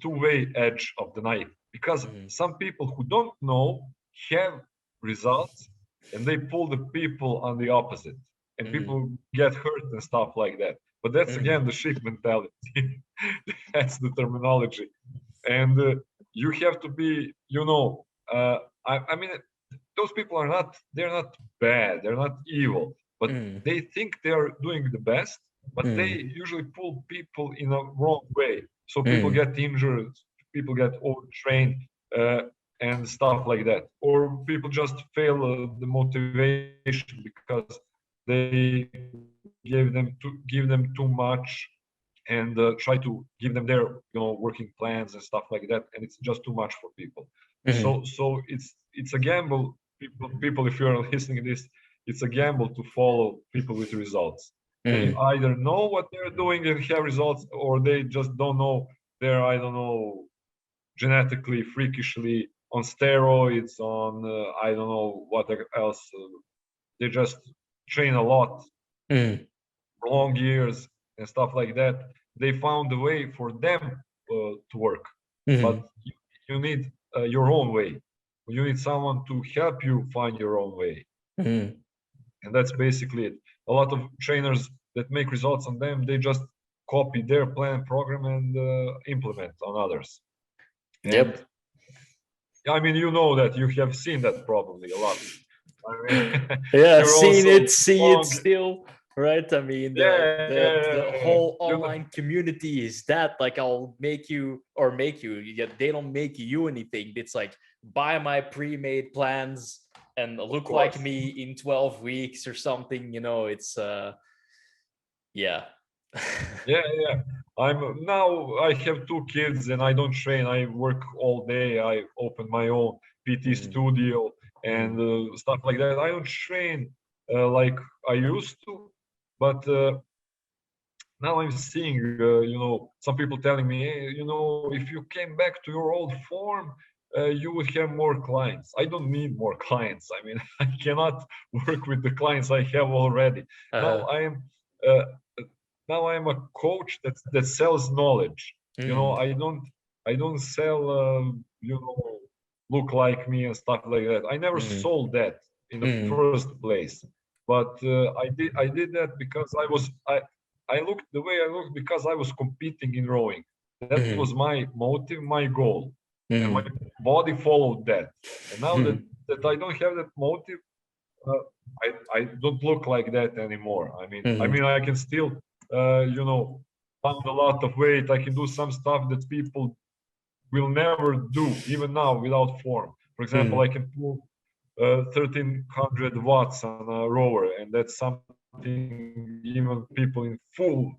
two-way edge of the knife, because some people who don't know have results, and they pull the people on the opposite, and people get hurt and stuff like that. But that's again the sheep mentality. That's the terminology, and you have to be, I mean, those people they're not bad, they're not evil, but they think they are doing the best, but they usually pull people in a wrong way. So people get injured, people get overtrained, and stuff like that. Or people just fail the motivation because they give them too much, and try to give them their working plans and stuff like that, and it's just too much for people. So it's a gamble. People, if you're listening to this, it's a gamble to follow people with results. They either know what they're doing and have results, or they just don't know. They're, I don't know, genetically, freakishly on steroids, on I don't know what else. They just train a lot for long years and stuff like that. They found a way for them to work. But you need your own way. You need someone to help you find your own way. Mm. And that's basically it. A lot of trainers that make results on them, they just copy their plan, program, and implement on others. And Yep. I mean, you know that you have seen that probably a lot. I mean, Yeah, you're seen also it, see it long. still, right? I mean, Yeah, the whole you know, online community is that like I'll make you or make you. They don't make you anything. It's like buy my pre-made plans and of look like course. me in 12 weeks or something. You know, it's yeah. Yeah. I'm now. I have two kids, and I don't train. I work all day. I open my own PT Mm, studio and mm, stuff like that. I don't train like I used to, but now I'm seeing, some people telling me, hey, if you came back to your old form, you would have more clients. I don't need more clients. I mean, I cannot work with the clients I have already. Now uh, I am, uh, now I am a coach that sells knowledge. mm, I don't sell, look like me and stuff like that. I never mm, sold that in the mm, first place, but I did that because I looked the way I looked because I was competing in rowing. That mm, was my motive, my goal, and my mm, body followed that. And now that mm, that I don't have that motive, uh, I don't look like that anymore. mm, I can still, pound a lot of weight. I can do some stuff that people will never do, even now without form. For example, mm, I can pull 1300 watts on a rower, and that's something even people in full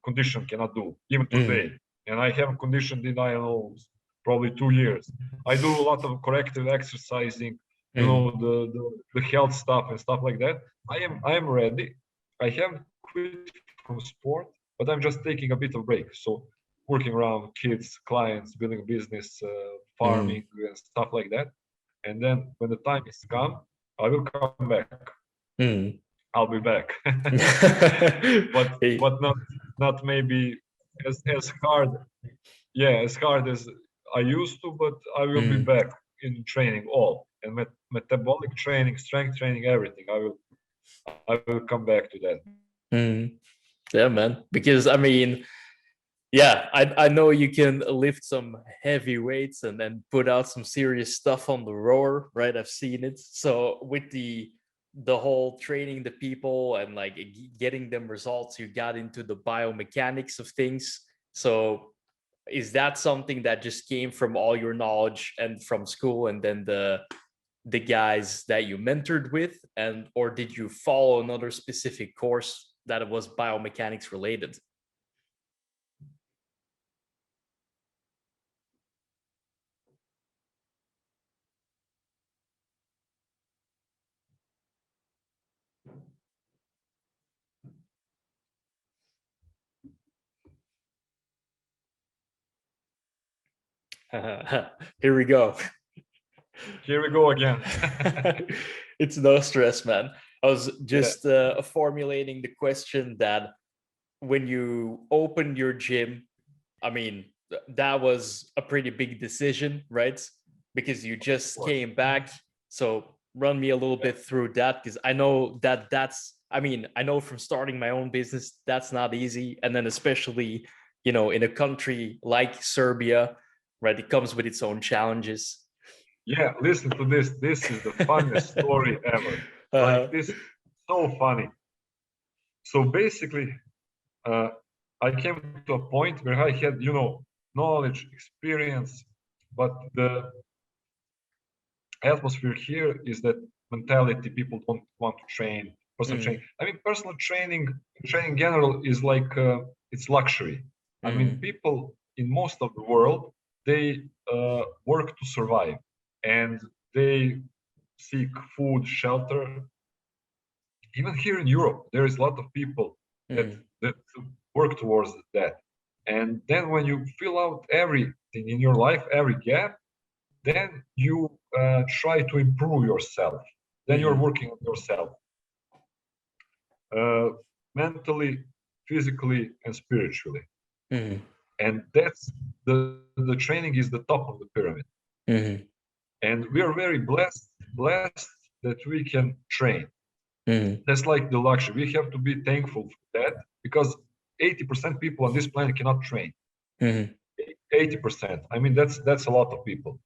condition cannot do, even mm, today. And I haven't conditioned in, I don't know, probably 2 years. I do a lot of corrective exercising, mm, the health stuff and stuff like that. I am ready. I haven't quit from sport, but I'm just taking a bit of break. So working around kids, clients, building a business, mm, farming, and stuff like that. And then when the time is come, I will come back. mm. I'll be back, but Hey, not maybe as hard. Yeah, as hard as I used to, but I will be mm, back in training all and metabolic training, strength training, everything. I will come back to that. mm. Yeah, man. Because I mean, yeah, I know you can lift some heavy weights and then put out some serious stuff on the rower, right? I've seen it. So with the whole training the people and like getting them results, you got into the biomechanics of things. So is that something that just came from all your knowledge and from school and then the guys that you mentored with, and or did you follow another specific course that was biomechanics related? Here we go. Here we go again. It's no stress, man. I was Yeah, just formulating the question that when you opened your gym, I mean, that was a pretty big decision, right? Because you of just course. came back. So run me a little Yeah. bit through that because I know I mean, I know from starting my own business, that's not easy. And then especially, in a country like Serbia, right? It comes with its own challenges. Yeah, listen to this. This is the funniest story ever. Like, uh, this is so funny. So basically, uh, I came to a point where I had, knowledge, experience, but the atmosphere here is that mentality. People don't want to train. Personal training. mm, I mean, personal training in general is like it's luxury. I mean, mm, people in most of the world, they work to survive, and they seek food, shelter. Even here in Europe, there is a lot of people that mm, that work towards that. And then when you fill out everything in your life, every gap, then you try to improve yourself. Then you're mm, working on yourself, uh, mentally, physically, and spiritually. mm. and that's the training is the top of the pyramid. Mm-hmm. And we are very blessed that we can train. Mm-hmm. That's like the luxury. We have to be thankful for that, because 80% people on this planet cannot train. Mm-hmm. 80%. I mean, that's a lot of people,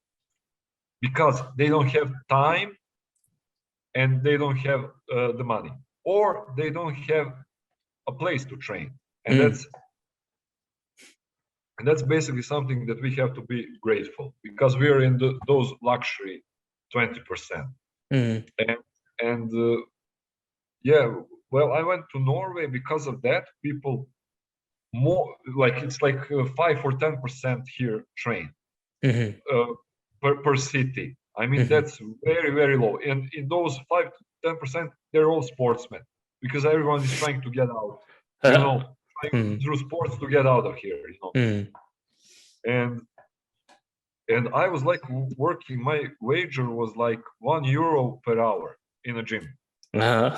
because they don't have time and they don't have the money, or they don't have a place to train. And that's basically something that we have to be grateful, because we are in those luxury 20%. Mm-hmm. And yeah, well, I went to Norway because of that. People more like it's like 5 or 10% here train Mm-hmm. per city. I mean, Mm-hmm. that's very low. And in those 5 to 10%, they're all sportsmen, because everyone is trying to get out, trying through sports to get out of here, Mm-hmm. And I was like working. My wager was like €1 per hour in a gym, Uh-huh.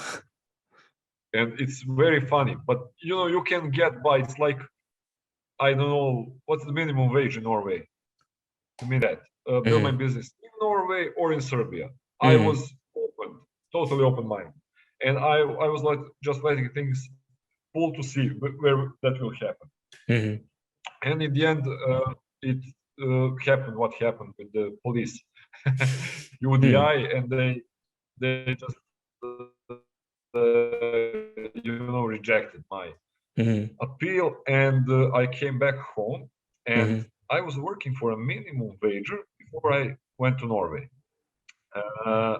and it's very funny. But you can get by. It's like, I don't know what's the minimum wage in Norway. To me, that build my Mm-hmm. business in Norway or in Serbia. I Mm-hmm. was open, totally open-minded, and I was like just letting things pull to see where that will happen. Mm-hmm. And in the end, it happened. What happened with the police, UDI, and they just rejected my Mm-hmm. appeal, and I came back home, and Mm-hmm. I was working for a minimum wager before I went to Norway. Uh,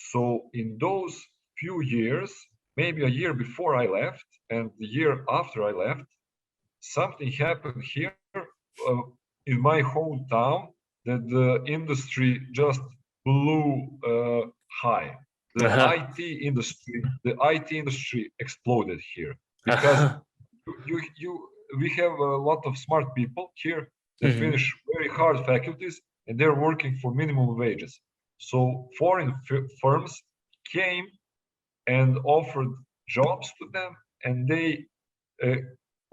so in those few years, maybe a year before I left and the year after I left, something happened here in my hometown, that the industry just blew high. The Uh-huh. IT industry exploded here, because you we have a lot of smart people here that Mm-hmm. finish very hard faculties, and they're working for minimum wages. So foreign firms came and offered jobs to them, and they uh,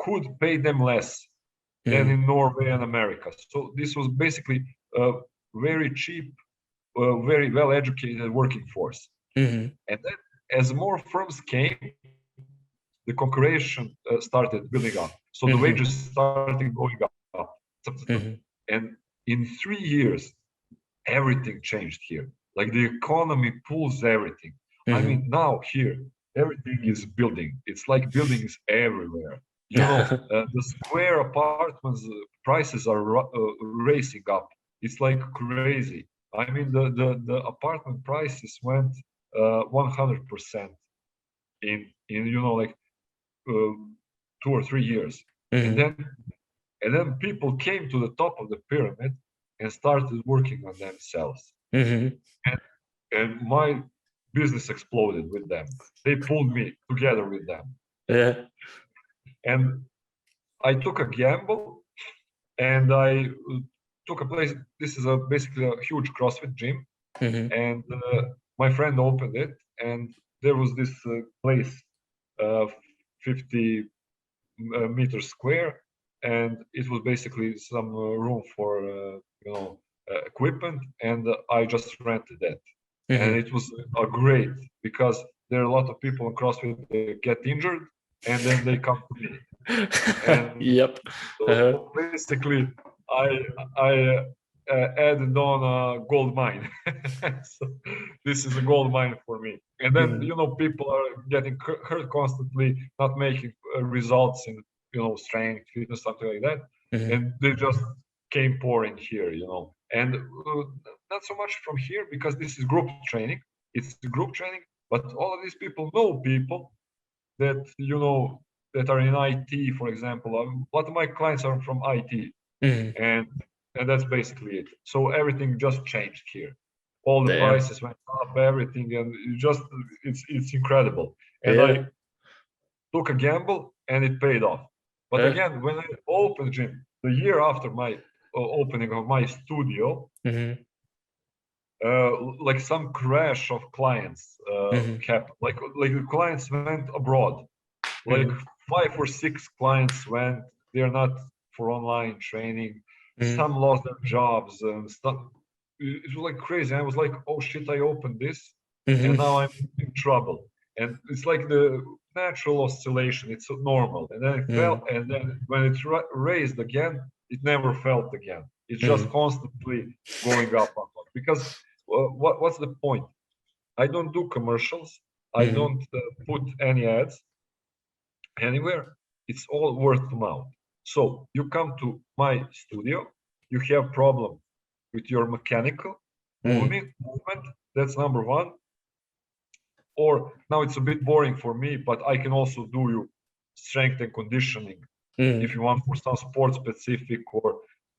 could pay them less than Mm-hmm. in Norway and America. So this was basically a very cheap, very well educated working force. Mm-hmm. And then, as more firms came, the concurrence started building up. So the Mm-hmm. wages started going up. Mm-hmm. And in 3 years, everything changed here. Like the economy pulls everything. I Mm-hmm. mean, now here, everything is building. It's like buildings everywhere. The square apartments prices are racing up. It's like crazy. I mean, the apartment prices went 100% in like 2 or 3 years, and Mm-hmm. then people came to the top of the pyramid and started working on themselves, Mm-hmm. and my business exploded with them. They pulled me together with them, Yeah. and I took a gamble, and I took a place. This is basically a huge CrossFit gym, Mm-hmm. and my friend opened it, and there was this place, uh, 50 meters square, and it was basically some room for equipment, and I just rented that, and Mm-hmm. it was great, because there are a lot of people in CrossFit that get injured, and then they come to me, and Yep. Uh-huh. so basically I added on a gold mine. So this is a gold mine for me. And then Mm-hmm. people are getting hurt constantly, not making results in strength, fitness, something like that, Mm-hmm. and they just came pouring here, and not so much from here, because this is group training. It's group training, but all of these people know people that that are in IT, for example. A lot of my clients are from IT, Mm-hmm. and that's basically it. So everything just changed here. All the Damn. prices went up, everything, and it's incredible. And Yeah. I took a gamble, and it paid off. But Yeah. again, when I opened gym, the year after my opening of my studio, Mm-hmm. like some crash of clients Mm-hmm. happened. Like the clients went abroad. Like Mm-hmm. 5 or 6 clients went. They're not for online training. Mm-hmm. Some lost their jobs and stuff. It was like crazy. I was like, oh shit, I opened this and now I'm in trouble. And it's like the natural oscillation. It's normal. And then it fell. And then when it raised again, it never felt again. It's just constantly going up. Because what's the point? I don't do commercials. I don't put any ads anywhere. It's all word of mouth. So you come to my studio, you have problem with your mechanical movement. That's number one. Or now it's a bit boring for me, but I can also do you strength and conditioning if you want for some sport specific,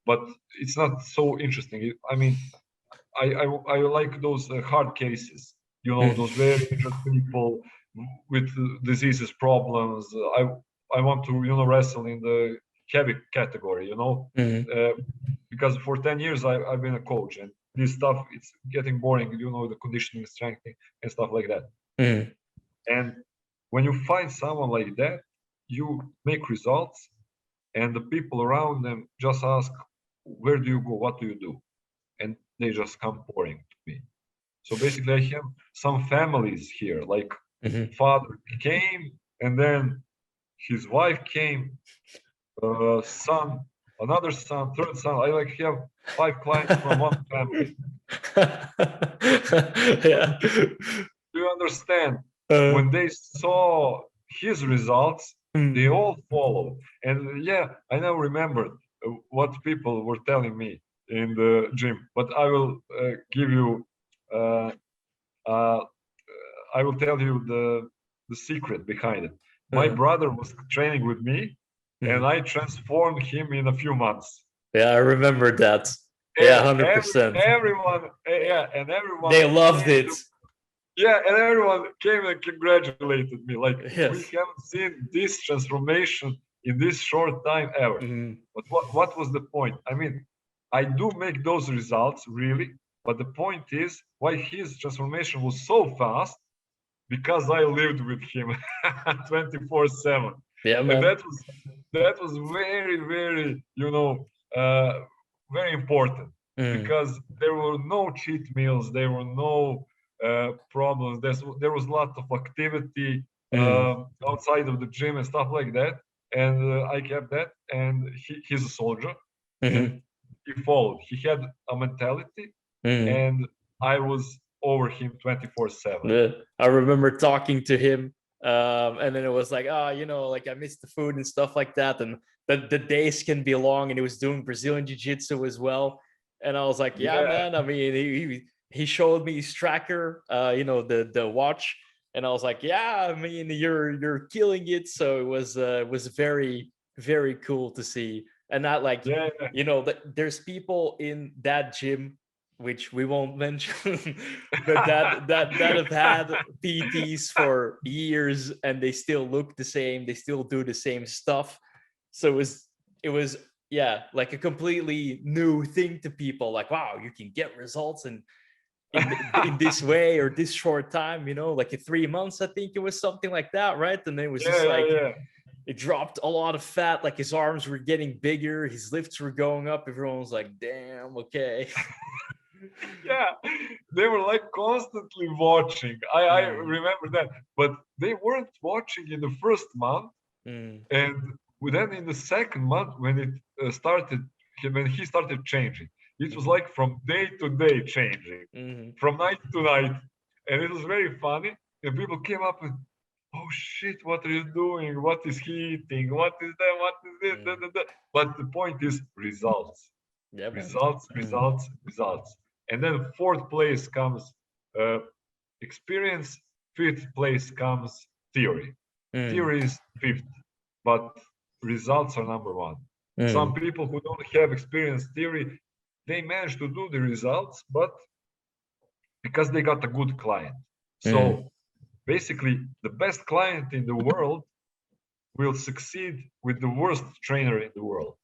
but it's not so interesting. I mean, I like those hard cases, those very injured people with diseases, problems. I want to, wrestle in the heavy category, because for 10 years I've been a coach, and this stuff, it's getting boring, the conditioning, strengthening and stuff like that. And when you find someone like that, you make results, and the people around them just ask, where do you go? What do you do? And they just come pouring to me. So basically, I have some families here, like father came, and then his wife came, son, another son, third son. I like have 5 clients from one family. Yeah. Do you understand? When they saw his results, they all followed. And yeah, I now remembered what people were telling me in the gym, but I will give you I will tell you the secret behind it. My brother was training with me, and I transformed him in a few months. Yeah, I remember that. Yeah, 100%. Everyone, and everyone. They loved it. And everyone came and congratulated me. Like, yes. We haven't seen this transformation in this short time ever. But what was the point? I mean, I do make those results, really. But the point is, why his transformation was so fast, because I lived with him 24/7. Yeah, man. And that was very, very, very important, because there were no cheat meals, there were no problems. There was a lot of activity outside of the gym and stuff like that. And I kept that. And he's a soldier, and he followed. He had a mentality, and I was over him 24/7. I remember talking to him, and then it was like, like I missed the food and stuff like that, and the days can be long. And he was doing Brazilian jiu-jitsu as well, and I was like, yeah. Man. I mean, he showed me his tracker, the watch, and I was like, yeah. I mean, you're killing it. So it was very, very cool to see. And not like there's people in that gym, which we won't mention, but that have had PTs for years, and they still look the same. They still do the same stuff. So it was like a completely new thing to people. Like, wow, you can get results in this way or this short time. Like in 3 months, I think it was something like that, right? And then it was it dropped a lot of fat. Like his arms were getting bigger, his lifts were going up. Everyone was like, damn, okay. They were like constantly watching. I remember that, but they weren't watching in the first month, and then in the second month, when it started, when he started changing, it was like from day to day changing, from night to night, and it was very funny. And people came up and, oh shit, what are you doing? What is he eating? What is that? What is this? But the point is results. Results. And then 4th place comes experience, 5th place comes theory. Theory is 5th, but results are number 1. Some people who don't have experience theory, they manage to do the results, but because they got a good client. So basically, the best client in the world will succeed with the worst trainer in the world.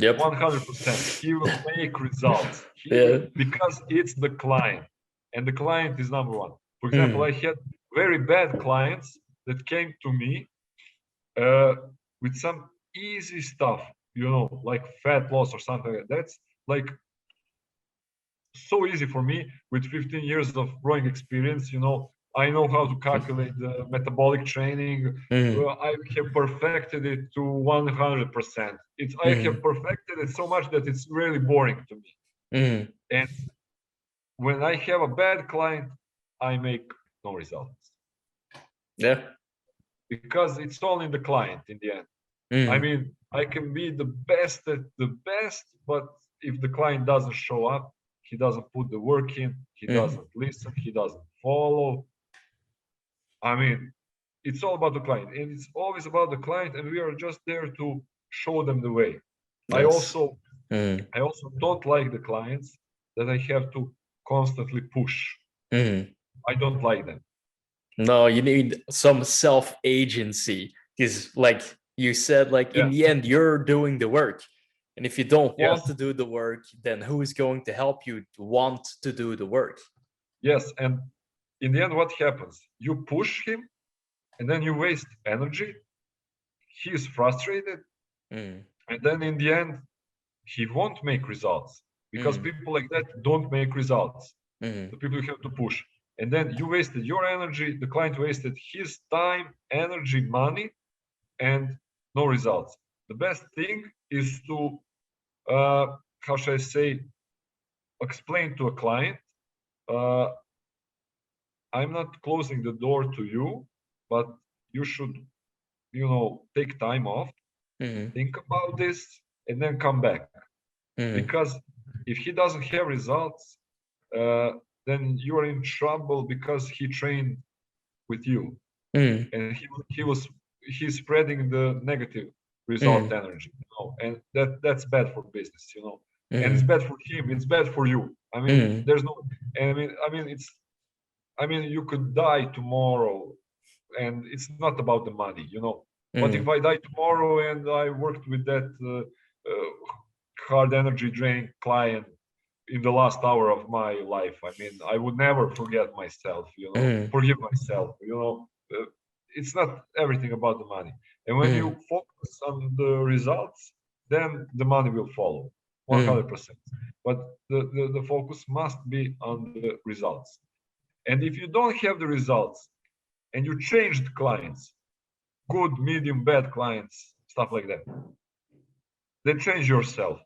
100%. He will make results because it's the client, and the client is number 1. For example, I had very bad clients that came to me with some easy stuff, like fat loss or something like that. That's like so easy for me with 15 years of growing experience. I know how to calculate the metabolic training. Mm, I have perfected it to 100%. I have mm, perfected it so much that it's really boring to me. mm. And when I have a bad client, I make no results Yeah. because it's all in the client in the end. I Mm, mean, I can be the best at the best, but if the client doesn't show up, he doesn't put the work in, he mm. doesn't listen, he doesn't follow. I mean, it's all about the client, and it's always about the client, and we are just there to show them the way. I Yes. also Mm, I also don't like the clients that I have to constantly push. mm. I don't like them. No, you need some self-agency because, like you said, like in Yeah. the end, you're doing the work. And if you don't want Yes. to do the work, then who is going to help you to want to do the work? Yes. And in the end, what happens? You push him, and then you waste energy. He is frustrated, Mm, and then in the end, he won't make results because mm, people like that don't make results. The mm, people you have to push. And then you wasted your energy, the client wasted his time, energy, money, and no results. The best thing is to, how should I say, explain to a client, uh, I'm not closing the door to you, but you should, take time off, mm, think about this, and then come back. mm, Because if he doesn't have results, uh, then you are in trouble because he trained with you, mm, and he's spreading the negative result mm, energy, and that's bad for business, and it's mm, bad for him, it's bad for you. I mean, mm, there's no, I mean, you could die tomorrow, and it's not about the money, What if mm, I die tomorrow and I worked with that hard energy drain client in the last hour of my life? I mean, I would never forget myself, mm, forgive myself, it's not everything about the money. And when you mm, focus on the results, then the money will follow mm, 100%. But the focus must be on the results. And if you don't have the results and you changed clients, good, medium, bad clients, stuff like that, then change yourself.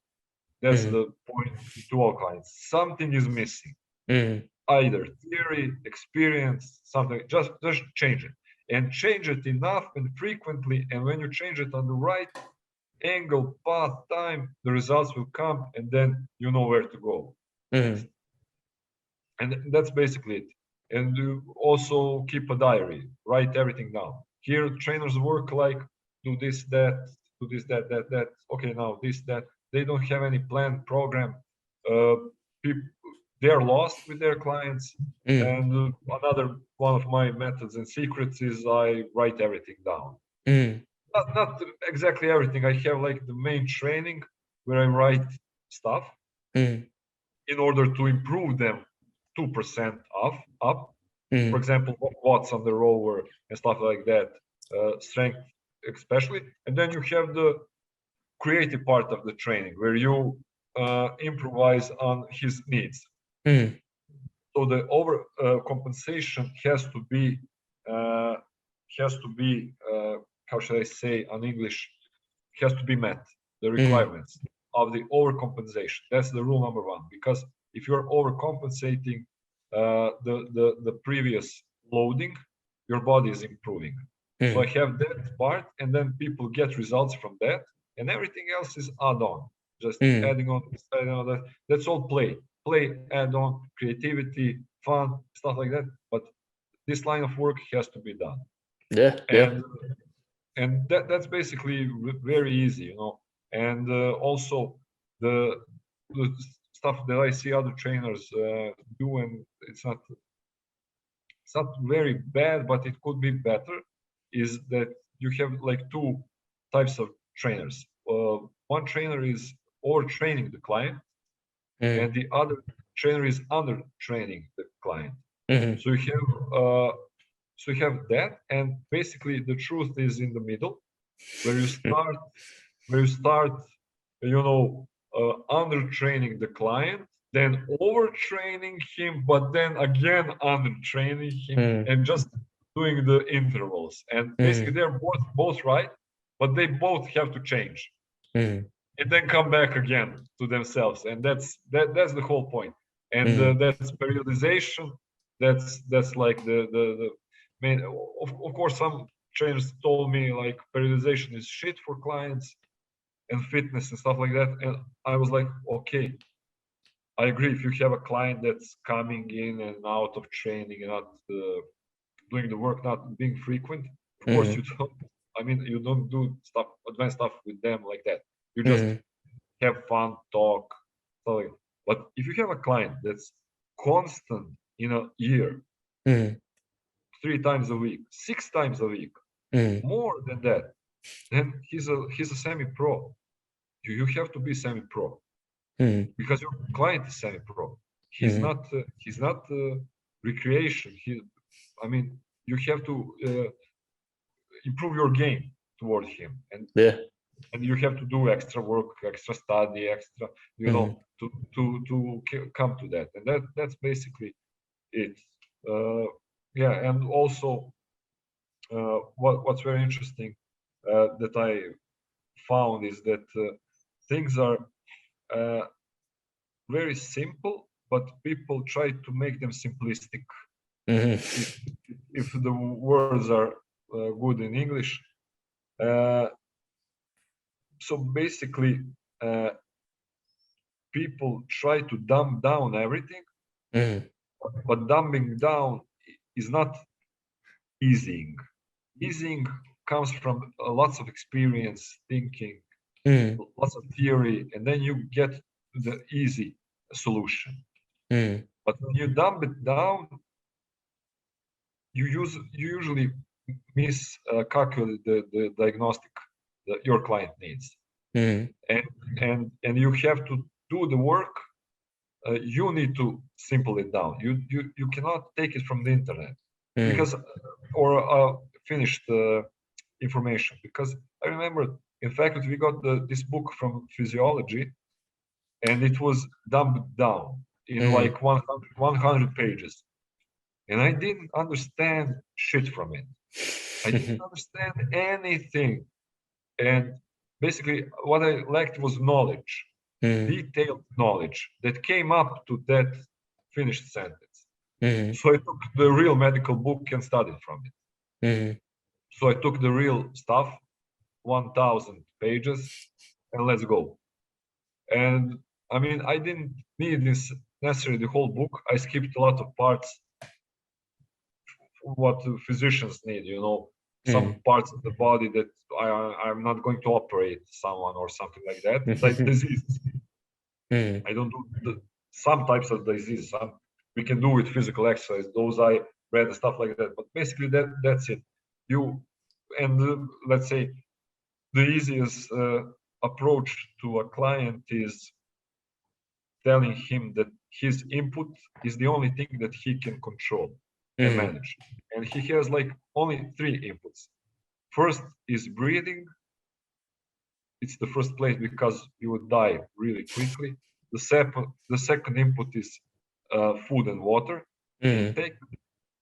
That's mm, the point to all clients. Something is missing. mm, Either theory, experience, something. Just change it. And change it enough and frequently. And when you change it on the right angle, path, time, the results will come, and then you know where to go next. mm. And that's basically it. And you also keep a diary, write everything down. Here trainers work like do this, that, do this, that. Okay, now this, that. They don't have any planned program. uh, people, they're lost with their clients. Mm, And another one of my methods and secrets is I write everything down. mm, Not exactly everything. I have like the main training where I write stuff mm, in order to improve them 2% up. For mm, example, watts on the rower and stuff like that, strength especially. And then you have the creative part of the training where you improvise on his needs. mm, So the over compensation uh, has to be how should I say on English, has to be met, the mm, requirements of the overcompensation. That's the rule number one. Because if you're overcompensating the previous loading, your body is improving. So I mm, have that part, and then people get results from that, and everything else is add-on, just mm. adding on this, adding on that. That's all play, add-on, creativity, fun, stuff like that. But this line of work has to be done, Yeah, yeah. and that's basically very easy, And also the stuff that I see other trainers do, and it's not very bad, but it could be better, is that you have like two types of trainers. One trainer is overtraining the client, and Mm, the other trainer is under training the client. mm, So you have that, and basically the truth is in the middle. where you start, where you start, under-training the client, then overtraining him, but then again under-training him, Mm. and just doing the intervals. And basically, Mm. they're both right, but they both have to change Mm. and then come back again to themselves. And that's the whole point. And Mm. that's periodization. That's like the main. Of course, some trainers told me like periodization is shit for clients and fitness and stuff like that. And I was like, okay, I agree. If you have a client that's coming in and out of training and not doing the work, not being frequent, of course you Mm. don't. I mean, you don't do stuff, advanced stuff with them like that. You just Mm. have fun, talk, stuff like that. But if you have a client that's constant in a year, Mm. 3 times a week, 6 times a week, Mm. more than that, then he's a semi-pro. You have to be semi-pro Mm. because your client is semi-pro. Mm. He's not recreation. I mean, you have to improve your game toward him, Yeah. and you have to do extra work, extra study, extra, Mm. to come to that. And that's basically it. Uh, yeah, and also what's very interesting that I found is that things are uh, very simple, but people try to make them simplistic. Mm. If the words are good in English. Uh, so basically, uh, people try to dumb down everything, Mm. but dumbing down is not easing. Easing comes from lots of experience, thinking, Mm. lots of theory, and then you get the easy solution. Mm. But when you dumb it down, you usually miscalculate the diagnostic that your client needs, Mm. and you have to do the work. You need to simple it down. You cannot take it from the internet Mm. because or finished information. Because I remember, in fact, we got this book from physiology, and it was dumbed down in Mm. like 100 pages, and I didn't understand shit from it. I didn't understand anything. And basically, what I lacked was knowledge, Mm. detailed knowledge that came up to that finished sentence. Mm. So I took the real medical book and studied from it. Mm. So I took the real stuff, 1,000 pages, and let's go. And I mean, I didn't need this necessarily the whole book. I skipped a lot of parts, what physicians need, some Mm. parts of the body that I'm not going to operate someone or something like that. Like diseases. Mm. I don't do some types of diseases. Some we can do with physical exercise. Those I read and stuff like that. But basically, that's it. You and let's say the easiest approach to a client is telling him that his input is the only thing that he can control and Mm. manage, and he has like only 3 inputs. First is breathing. It's the first place because you would die really quickly. The second input is food and water Mm. intake.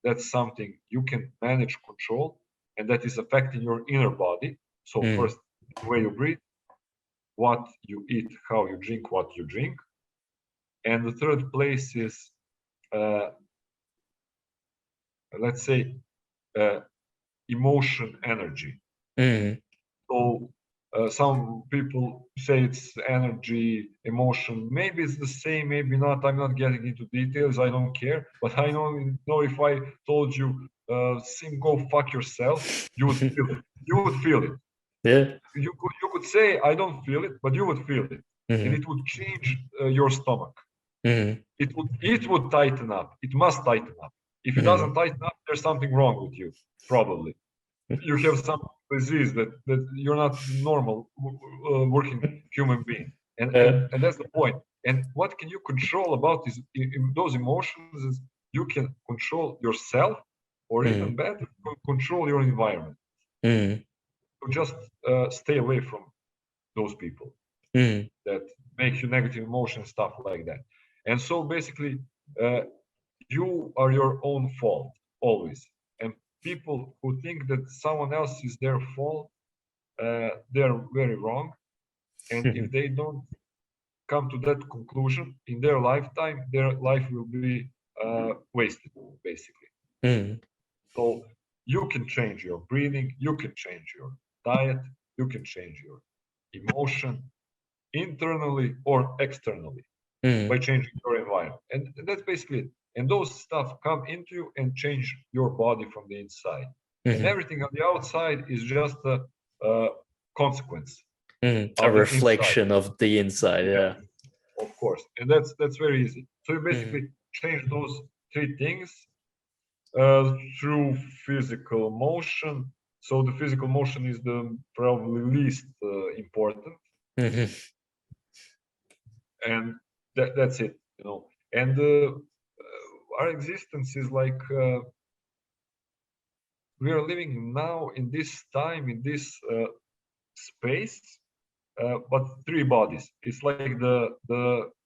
That's something you can manage, control, and that is affecting your inner body. So Mm. first, the way you breathe, what you eat, how you drink, what you drink. And the third place is, uh, let's say, uh, emotion energy. Mm. So some people say it's energy, emotion. Maybe it's the same, maybe not. I'm not getting into details. I don't care. But I know if I told you, Sim, go fuck yourself, you would feel it. You would feel it. Yeah. You could say I don't feel it, but you would feel it, and Mm. it would change your stomach. Mm. It would tighten up. It must tighten up. If it Mm. doesn't tighten up, there's something wrong with you, probably. You have some disease that you're not normal working human being, and, and Yeah. and that's the point. And what can you control about in those emotions is you can control yourself, or even Mm. better, control your environment. Mm. to just stay away from those people that make you negative emotions, stuff like that. And so basically, you are your own fault always. And people who think that someone else is their fault, they're very wrong. And if they don't come to that conclusion in their lifetime, their life will be wasted, basically. So you can change your breathing, you can change your diet, you can change your emotion internally or externally by changing your environment. And that's basically it. And those stuff come into you and change your body from the inside. And everything on the outside is just a consequence A of the reflection inside. of the inside, yeah. Of course. And that's very easy. So you basically change those three things through physical motion. So the physical motion is the probably least important. And that's it, you know. And our existence is like we are living now in this time, in this space, but three bodies. It's like the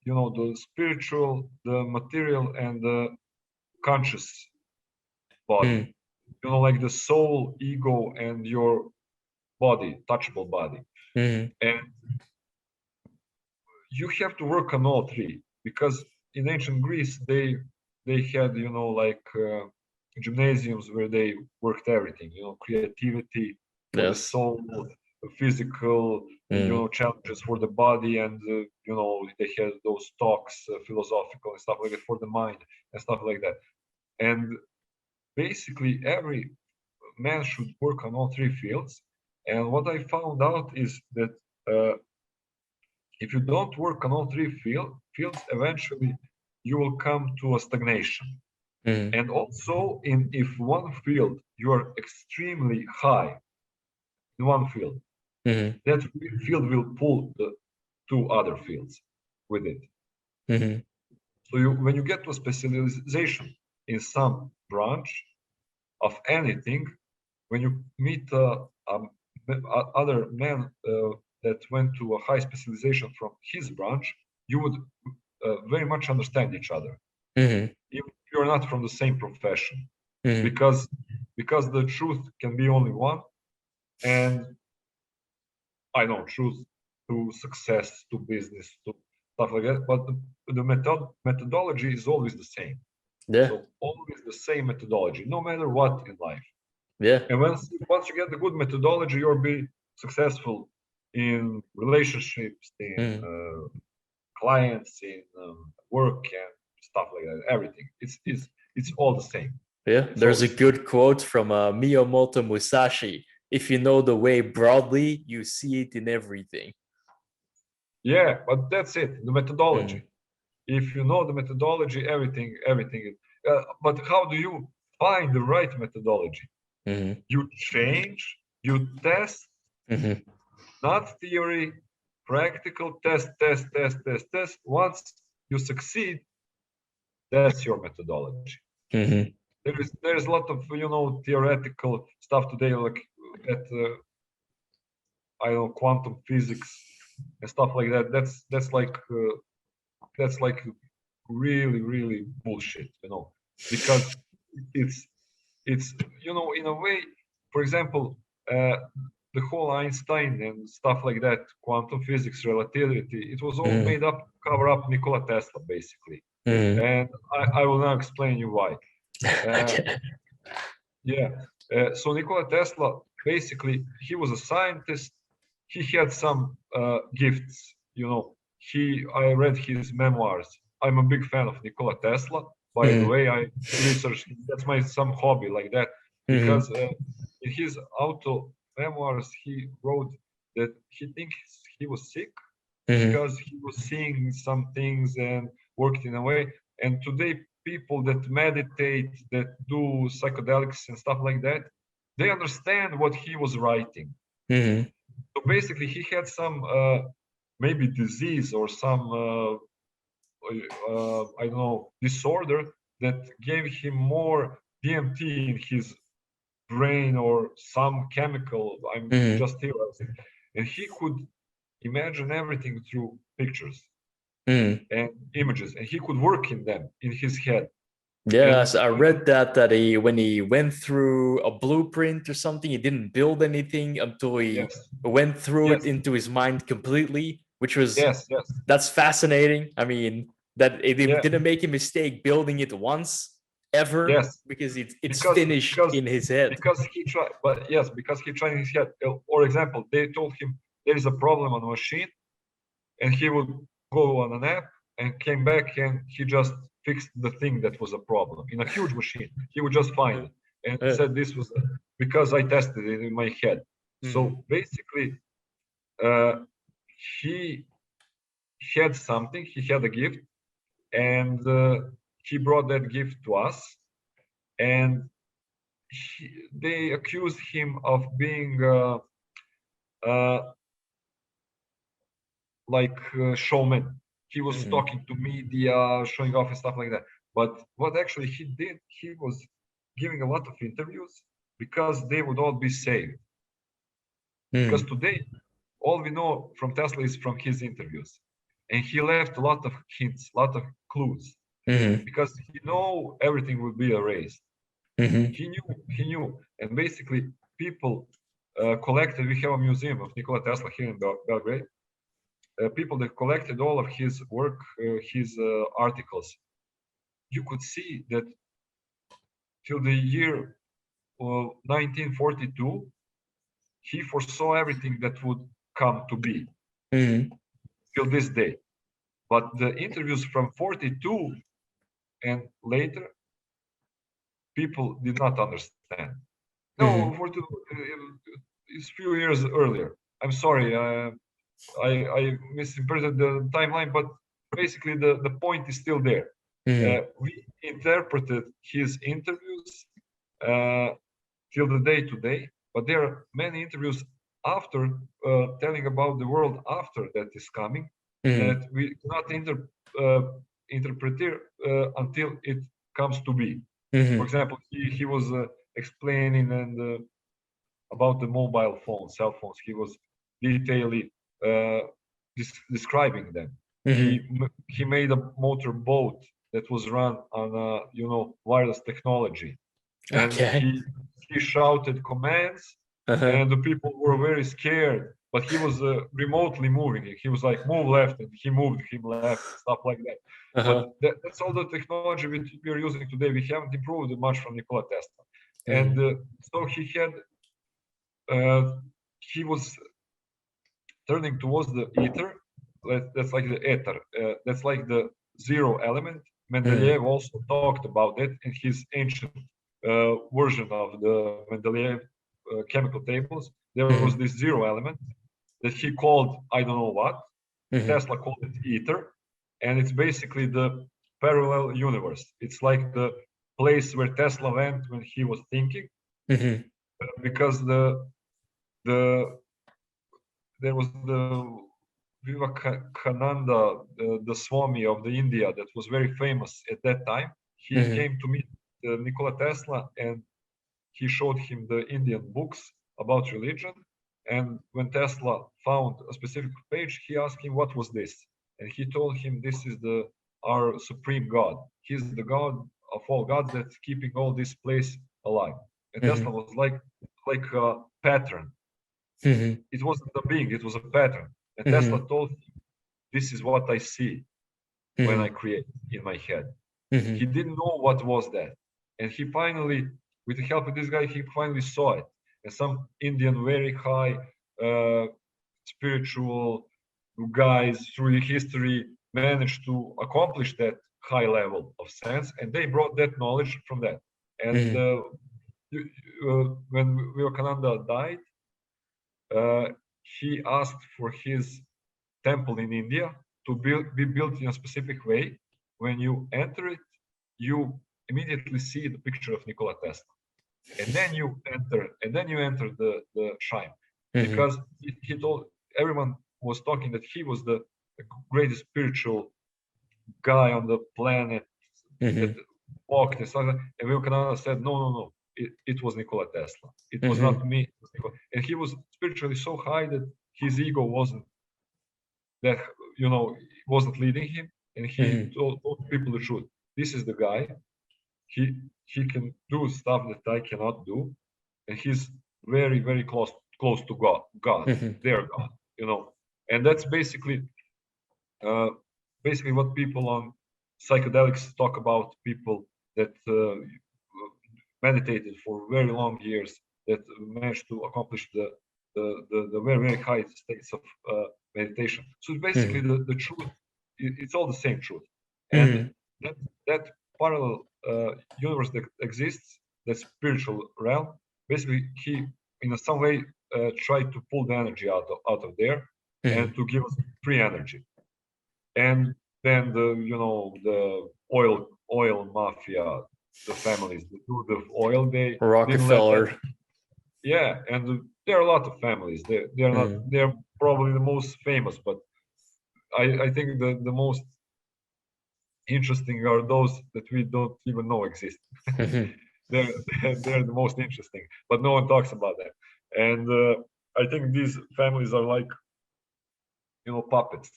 you know, the spiritual, the material, and the conscious body. You know, like the soul, ego, and your body, touchable body. And you have to work on all three, because in ancient Greece they had, you know, like gymnasiums where they worked everything, you know, creativity for the soul, physical, you know, challenges for the body, and you know, they had those talks, philosophical and stuff like that for the mind and stuff like that. And basically every man should work on all three fields. And what I found out is that if you don't work on all three fields, eventually you will come to a stagnation. And also, if one field you are extremely high in one field, that field will pull the two other fields with it. So when you get to a specialization in some branch of anything, when you meet other men that went to a high specialization from his branch, you would very much understand each other. If you're not from the same profession, because the truth can be only one, and I know truth to success, to business, to stuff like that, but the methodology is always the same. So always the same methodology, no matter what in life. And once you get the good methodology, you'll be successful in relationships, in clients, in work, and stuff like that. Everything. It's all the same. There's a good quote from Miyamoto Musashi: "If you know the way broadly, you see it in everything." Yeah, but that's it. The methodology. If you know the methodology, everything. But how do you find the right methodology? You change, you test, not theory, practical, test. Once you succeed, that's your methodology. There is a lot of, you know, theoretical stuff today, like at I don't know, quantum physics and stuff like that. That's like really bullshit, you know, because it's you know, in a way, for example, the whole Einstein and stuff like that, quantum physics, relativity, it was all made up to cover up Nikola Tesla, basically. And I will now explain you why. So Nikola Tesla, basically, he was a scientist. He had some gifts, you know. I read his memoirs. I'm a big fan of Nikola Tesla. By the way, I research. That's some hobby like that, because in his auto memoirs he wrote that he thinks he was sick because he was seeing some things and worked in a way. And today, people that meditate, that do psychedelics and stuff like that, they understand what he was writing. So basically, he had some maybe disease or some I don't know, disorder that gave him more DMT in his brain or some chemical. I'm Mm-hmm. just theorizing. And he could imagine everything through pictures Mm-hmm. and images, and he could work in them in his head. And Yes, I read that he when he went through a blueprint or something, he didn't build anything until he yes, went through it yes, into his mind completely, which was yes, yes, that's fascinating. I mean, that it yeah, didn't make a mistake building it once ever yes. because it's because finished because in his head. because he tried, but yes, because he tried in his head. For example, they told him there is a problem on a machine, and he would go on an app and came back, and he just fixed the thing that was a problem in a huge machine. He would just find Uh, it and uh, said this was because I tested it in my head. mm, So basically, uh, he had something, he had a gift, and he brought that gift to us, and they accused him of being uh, like showman. He was mm, talking to media, showing off and stuff like that. But what actually he did, he was giving a lot of interviews because they would all be saved. Because mm, today, all we know from Tesla is from his interviews. And he left a lot of hints, a lot of clues, mm, because he know everything would be erased. mm, He knew. And basically, people collected, we have a museum of Nikola Tesla here in Belgrade. People that collected all of his work, his articles, you could see that till the year 1942, he foresaw everything that would come to be mm, till this day. But the interviews from 42 and later, people did not understand. No, mm, 42 is few years earlier. I'm sorry, I misinterpreted the timeline, but basically the point is still there. mm, We interpreted his interviews uh, till the day today, but there are many interviews after telling about the world after that is coming that mm, we cannot interpret until it comes to be. For mm, example, he was explaining and about the mobile phones, cell phones. He was detailing, uh, describing them. mm. He made a motor boat that was run on wireless technology, and Okay. he shouted commands, Uh-huh. and the people were very scared. But he was remotely moving it. He was like move left, and he moved him left, stuff like that. But Uh-huh. that's all the technology we are using today. We haven't improved much from Nikola Tesla, and Mm, so uh, he was turning towards the ether. That's like the ether. That's like the zero element. mm, Mendeleev also talked about it in his ancient version of the Mendeleev chemical tables. There was mm, this zero element that he called I don't know what. mm, Tesla called it ether, and it's basically the parallel universe. It's like the place where Tesla went when he was thinking, mm, because the there was the Vivekananda, the Swami of the India, that was very famous at that time. He mm, came to meet Nikola Tesla, and he showed him the Indian books about religion. And when Tesla found a specific page, he asked him what was this, and he told him this is our supreme God. He's the God of all gods that's keeping all this place alive. And Tesla mm, was like a pattern. mm, It wasn't a being, it was a pattern. And Tesla mm, told him, this is what I see when I mm, create in my head. He mm, didn't know what was that. And he finally, with the help of this guy, he finally saw it. And some Indian very high spiritual guys through history managed to accomplish that high level of sense, and they brought that knowledge from that. And mm, when Vivekananda died, uh, he asked for his temple in India to be built in a specific way. When you enter it, you immediately see the picture of Nikola Tesla, and then you enter the shrine, mm, because he told everyone was talking that he was the greatest spiritual guy on the planet that mm, walked and stuff. And Vivekananda said, no, no, no. it was Nikola Tesla. It was not me. It was Nikola. And he was spiritually so high that his ego wasn't that, wasn't leading him. And he told people the truth. This is the guy. He can do stuff that I cannot do. And he's very, very close to God, their God, And that's basically what people on psychedelics talk about, people that meditated for very long years, that managed to accomplish the very, very high states of meditation. So basically the truth, it's all the same truth. And that parallel universe that exists, that spiritual realm, basically he in some way tried to pull the energy out of there and to give us free energy. And then the oil mafia, the families that do the oil, they Rockefeller. didn't let that. And there are a lot of families. They're probably the most famous, but I think the most interesting are those that we don't even know exist. They're the most interesting, but no one talks about that. And I think these families are like puppets.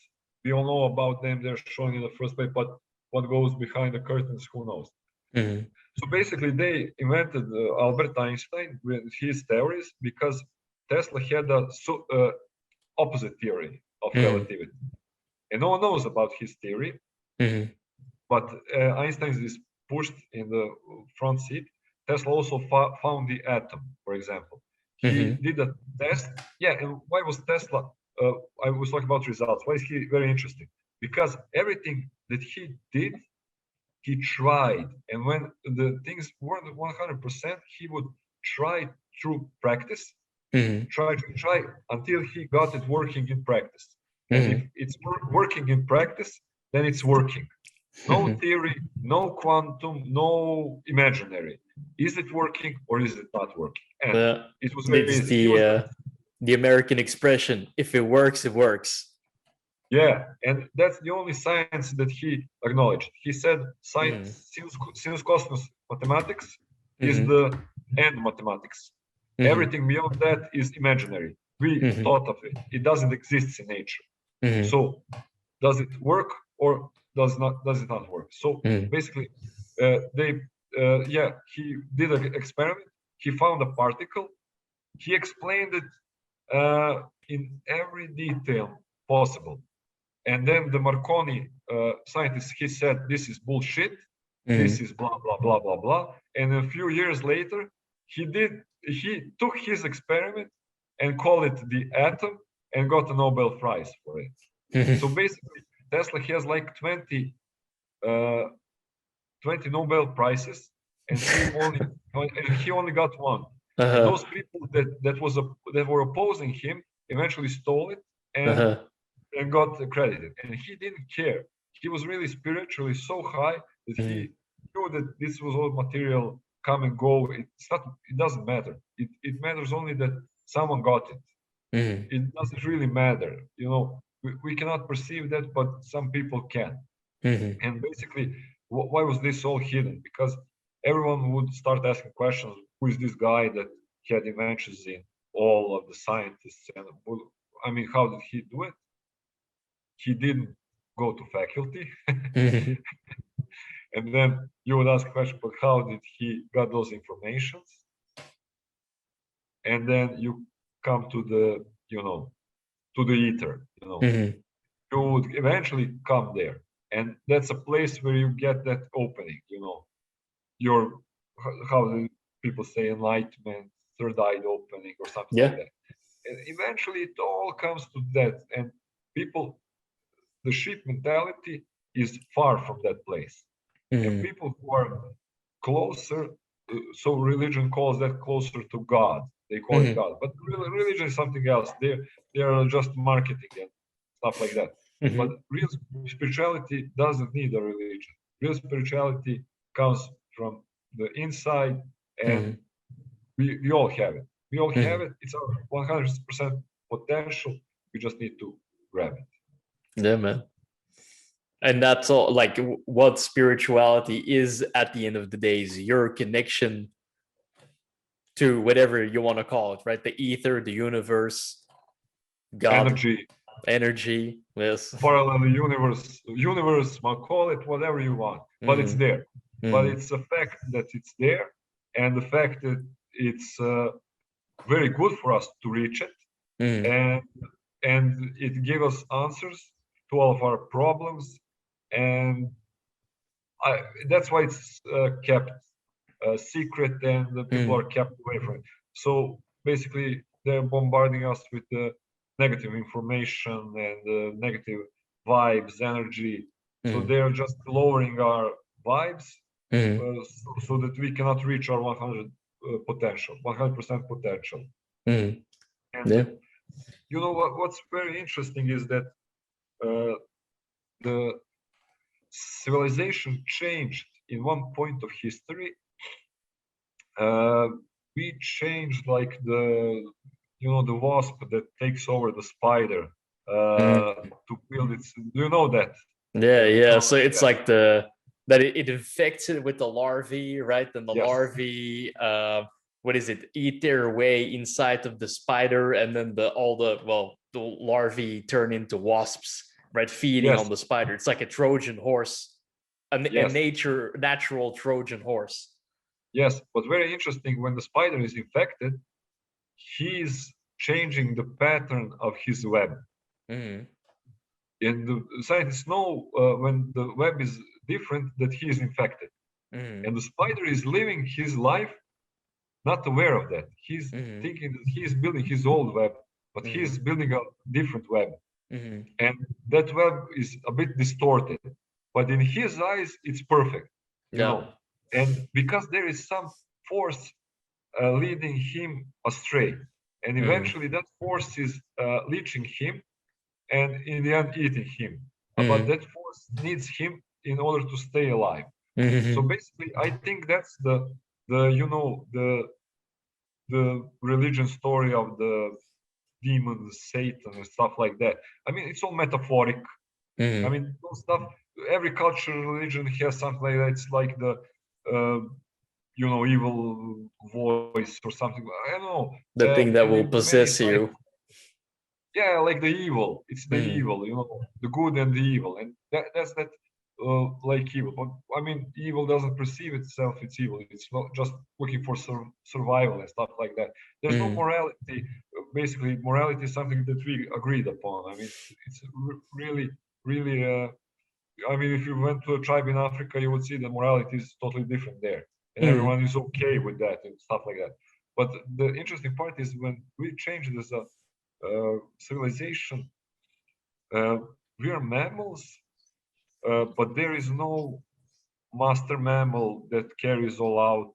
We all know about them, they're showing in the first place, but what goes behind the curtains, who knows? So basically they invented Albert Einstein with his theories because Tesla had a opposite theory of relativity, and no one knows about his theory. But Einstein is pushed in the front seat. Tesla also found the atom, for example. He did a test. And why was Tesla? I was talking about results. Why is he very interesting? Because everything that he did, he tried. And when the things weren't 100%, he would try through practice, try until he got it working in practice. And if it's working in practice, then it's working. No theory, no quantum, no imaginary. Is it working or is it not working? And it was very easy. The American expression, if it works, it works. Yeah, and that's the only science that he acknowledged. He said science, sinus cosmos mathematics is the end mathematics. Everything beyond that is imaginary. We thought of it. It doesn't exist in nature. So does it work or does it not work? So basically he did an experiment. He found a particle. He explained it in every detail possible. And then the Marconi scientist, he said, this is bullshit. This is blah, blah, blah, blah, blah. And a few years later, he took his experiment and called it the atom and got a Nobel Prize for it. So basically, Tesla has like 20 Nobel Prizes, and he only got one. Those people that were opposing him eventually stole it and got accredited, and he didn't care. He was really spiritually so high that he knew that this was all material, come and go. It doesn't matter. It matters only that someone got it. It doesn't really matter. We cannot perceive that, but some people can. And basically, why was this all hidden? Because everyone would start asking questions. Who is this guy that had inventions in all of the scientists? And I mean, how did he do it? He didn't go to faculty. And then you would ask a question, but how did he got those informations? And then you come to the, to the ether, You would eventually come there. And that's a place where you get that opening, your, how do people say, enlightenment, third-eye opening or something like that. And eventually it all comes to that. And people, the sheep mentality is far from that place. And people who are closer, so religion calls that closer to God. They call it God. But religion is something else. They are just marketing and stuff like that. But real spirituality doesn't need a religion. Real spirituality comes from the inside, and we all have it. We all have it. It's our 100% potential. We just need to grab it. Yeah, man. And that's all. Like, what spirituality is at the end of the day is your connection to whatever you want to call it, right? The ether, the universe, God, energy, energy. Yes. parallel universe, call it whatever you want, but it's Mm, there. But mm, it's a fact that it's there, and the fact that it's very good for us to reach it, mm, and it gave us answers to all of our problems, and that's why it's kept secret, and the people mm, are kept away from it. So basically, they're bombarding us with the negative information and the negative vibes, energy. So mm, they're just lowering our vibes, mm, so that we cannot reach our 100% potential. mm. And Yeah. you know what's very interesting is that the civilization changed in one point of history. We changed like the wasp that takes over the spider Mm. to build its. Do you know that Yeah, yeah. So mythology? it's like that it infects it with the larvae, right? And the Yes, larvae, what is it? Eat their way inside of the spider, and then the larvae turn into wasps, right? Feeding yes, on the spider. It's like a Trojan horse, a yes, natural Trojan horse. yes. But very interesting, when the spider is infected, he's changing the pattern of his web. Mm, And the scientists know when the web is different that he is infected. mm, And the spider is living his life not aware of that. He's mm, thinking that he is building his old web, but he is mm, building a different web. mm. And that web is a bit distorted. But in his eyes, it's perfect, you Yeah. know. And because there is some force leading him astray, and Mm, eventually that force is leeching him, and in the end eating him. But mm, that force needs him in order to stay alive. So mm, basically, I think that's the you know the religion story of the demons, Satan, and stuff like that. I mean, it's all metaphoric. I mm. mean, those stuff. Every culture, religion has something like that. It's like the uh, evil voice or something. I don't know. The thing that In the will Humanities, possess you. yeah, like the evil. It's the Mm, evil, the good and the evil, and that's that like evil. But I mean, evil doesn't perceive itself it's evil. It's not just looking for survival and stuff like that. There's no mm, morality. Basically, morality is something that we agreed upon. I mean, it's really, really. I mean, if you went to a tribe in Africa, you would see that morality is totally different there, and mm, everyone is okay with that and stuff like that. But the interesting part is when we change this civilization, uh, we are mammals, but there is no master mammal that carries all out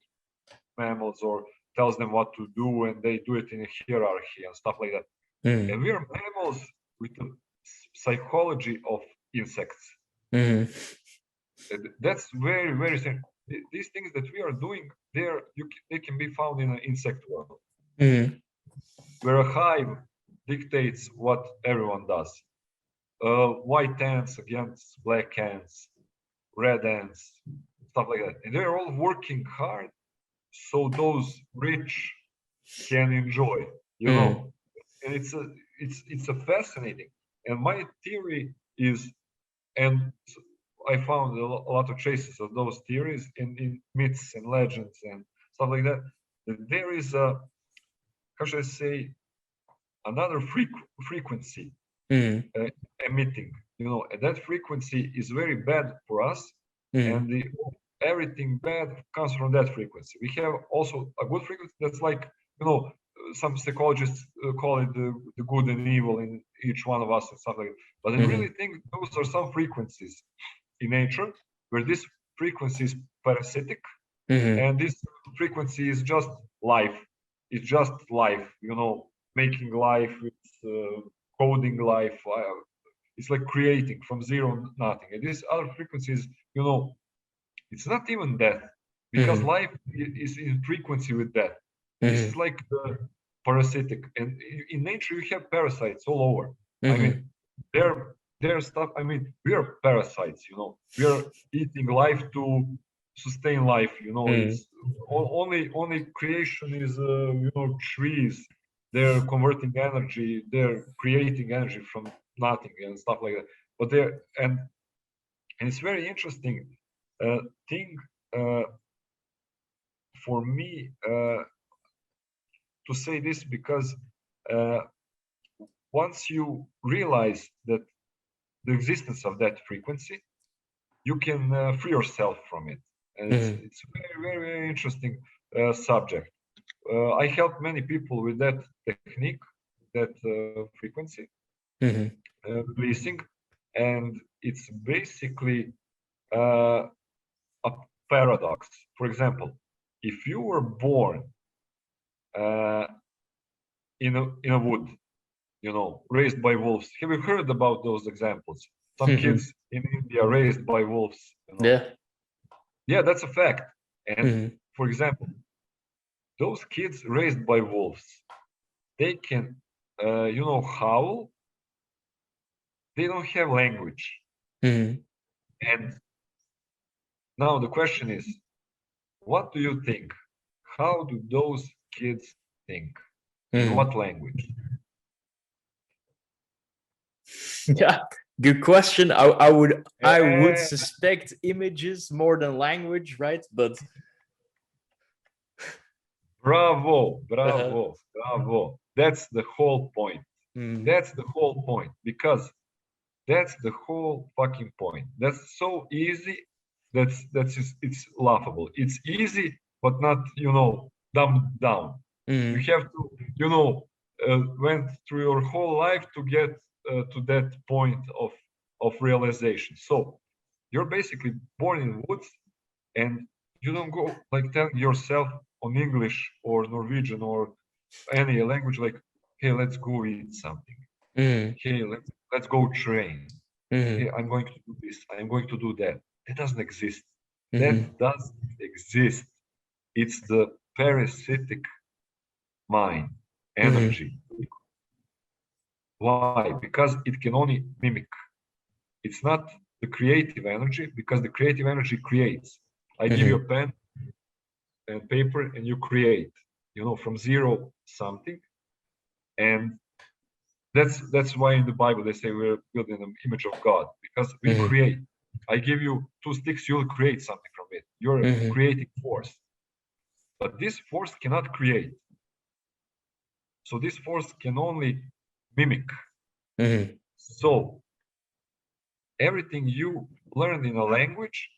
mammals or tells them what to do, and they do it in a hierarchy and stuff like that. mm, And we are mammals with the psychology of insects. mm, That's very, very simple. These things that we are doing, they can be found in an insect world, mm, where a hive dictates what everyone does. White ants against black ants, red ants, stuff like that. And they're all working hard so those rich can enjoy, you mm, know. And it's a fascinating. And my theory is, and I found a lot of traces of those theories in myths and legends and stuff like that. That there is how should I say, another frequency mm, uh, emitting, and that frequency is very bad for us, and mm, everything bad comes from that frequency. We have also a good frequency that's like, some psychologists call it the good and evil in each one of us and stuff like that. But I really mm, think those are some frequencies in nature where this frequency is parasitic, mm, and this frequency is just life. It's just life, making life, it's coding life. It's like creating from zero, nothing. And these other frequencies, it's not even death, because mm, life is in frequency with death. This is mm, like the parasitic, and in nature you have parasites all over. I mm, mean, they're stuff. I mean, we are parasites. We are eating life to sustain life. It's only creation is trees. They're converting energy. They're creating energy from nothing and stuff like that. But and it's very interesting thing for me to say this, because once you realize that the existence of that frequency, you can free yourself from it. And it's a very, very, very interesting subject. I help many people with that technique, that frequency releasing, and it's basically a paradox. For example, if you were born in a wood, raised by wolves. Have you heard about those examples? Some kids in India raised by wolves. Yeah, that's a fact. And for example, those kids raised by wolves, they can, howl. They don't have language. And now the question is, what do you think? How do those kids think? In what language? Yeah, good question. I would suspect images more than language, right? But bravo. That's the whole point. That's the whole point, because that's the whole fucking point. That's so easy. It's laughable. It's easy, but not dumbed down. You have to went through your whole life to get to that point of realization. So you're basically born in woods, and you don't go like telling yourself on English or Norwegian or any language like, hey, let's go eat something. Hey, let's go train. Hey, I'm going to do this. I'm going to do that. That doesn't exist. That doesn't exist. It's the parasitic mind, energy. Why? Because it can only mimic. It's not the creative energy, because the creative energy creates. I give you a pen and paper and you create, from zero something. And that's why in the Bible they say we're built in the image of God, because we create. I give you 2 sticks, you'll create something from it. You're a creating force. But this force cannot create. So this force can only mimic. So everything you learn in a language,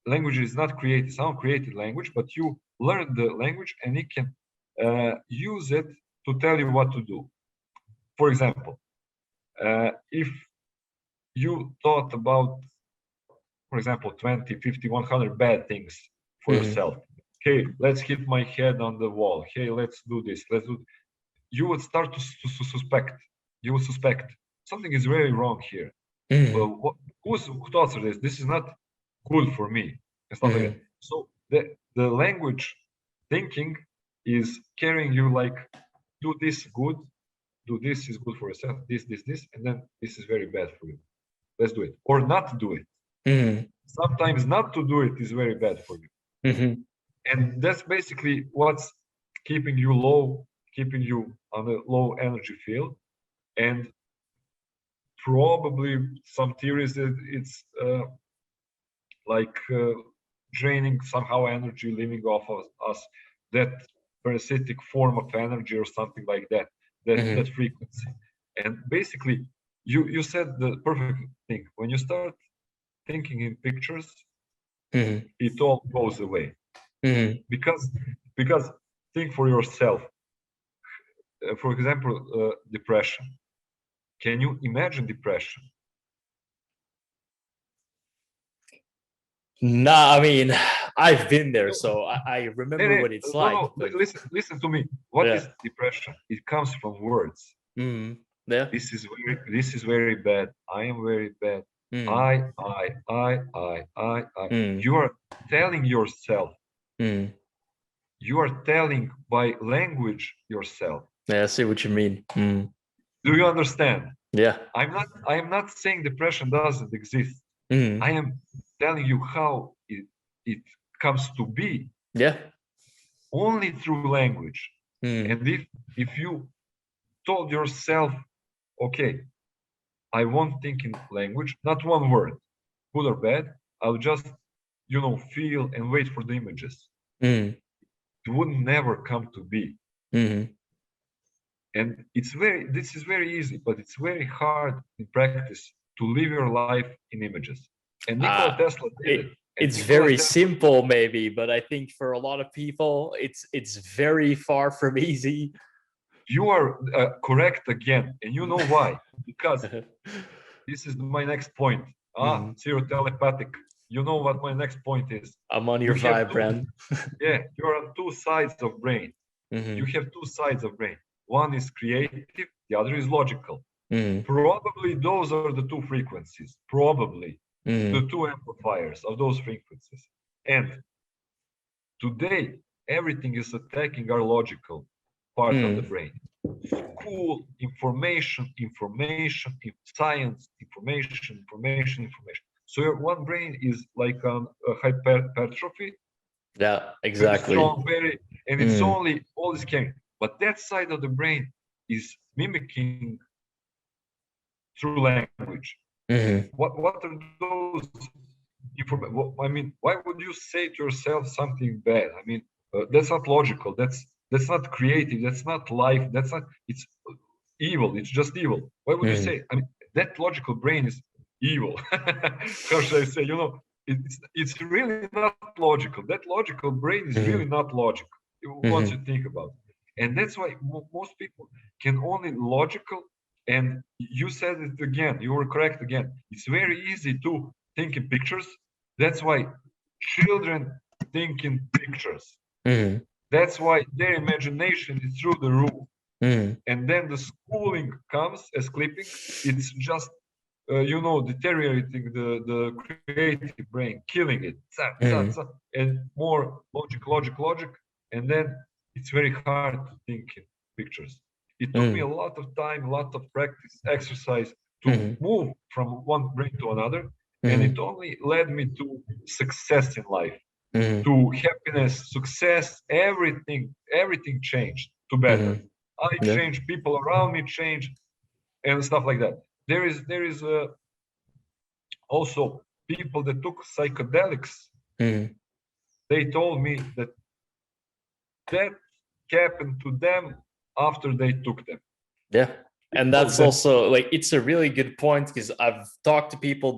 language is not created, it's uncreated language, but you learn the language and it can use it to tell you what to do. For example, if you thought about, for example, 20, 50, 100 bad things for yourself. Hey, let's hit my head on the wall. Hey, let's do this. You would start to suspect. You would suspect something is very wrong here. Well, whose thoughts are this? This is not good for me. And stuff like that. So the language thinking is carrying you like, do this good, do this is good for yourself, this, and then this is very bad for you. Let's do it. Or not do it. Sometimes not to do it is very bad for you. And that's basically what's keeping you low, keeping you on a low energy field. And probably some theories that it's like draining somehow energy, living off of us, that parasitic form of energy or something like that, that frequency. And basically, you said the perfect thing. When you start thinking in pictures, it all goes away. Because think for yourself. For example, depression. Can you imagine depression? No, I mean, I've been there, so I remember what it's like. No. But listen to me. What is depression? It comes from words. Yeah. This is very bad. I am very bad. I. You are telling yourself. You are telling by language yourself. Yeah, I see what you mean. Do you understand? Yeah. I'm not saying depression doesn't exist. Mm. I am telling you how it comes to be Yeah. only through language. Mm. And if you told yourself, okay, I won't think in language, not one word, good or bad, I'll just, feel and wait for the images. Mm. It would never come to be. Mm. And this is very easy, but it's very hard in practice to live your life in images. And Nikola Uh, Tesla did it. And it's Nikola very Tesla, simple, maybe, but I think for a lot of people, it's very far from easy. you are correct again. And you know why? Because this is my next point. Mm. Zero telepathic. You know what my next point is. I'm on You your have vibe, Brand. you're on two sides of brain. You Mm-hmm. have two sides of brain. One is creative, the other is logical. Mm. Probably those are the two frequencies. Probably the Mm. two amplifiers of those frequencies. And today, everything is attacking our logical part of the Mm. brain. School, information, science, information. So your one brain is like a hypertrophy, Yeah, very exactly. strong, and it's Mm. only all is carrying. But that side of the brain is mimicking through language. Mm-hmm. What are those I mean, why would you say to yourself something bad? I mean, that's not logical. That's not creative. That's not life. That's not. It's evil. It's just evil. Why would you Mm. say? I mean, that logical brain is evil. How should I say? It's really not logical. That logical brain is really Mm. not logical once you Mm. think about it. And that's why most people can only logical. And you said it again. You were correct again. It's very easy to think in pictures. That's why children think in pictures. Mm. That's why their imagination is through the roof. Mm. And then the schooling comes as clipping. It's just, deteriorating the creative brain, killing it, Mm. and more logic. And then it's very hard to think in pictures. It took me a Mm. lot of time, a lot of practice, exercise to Mm. move from one brain to another. And it Mm. only led me to success in life, Mm. to happiness, success, everything changed to better. Mm. I Yeah. changed, people around me changed, and stuff like that. There is also people that took psychedelics. Mm. They told me that happened to them after they took them. Yeah. And People that's that also like it's a really good point because I've talked to people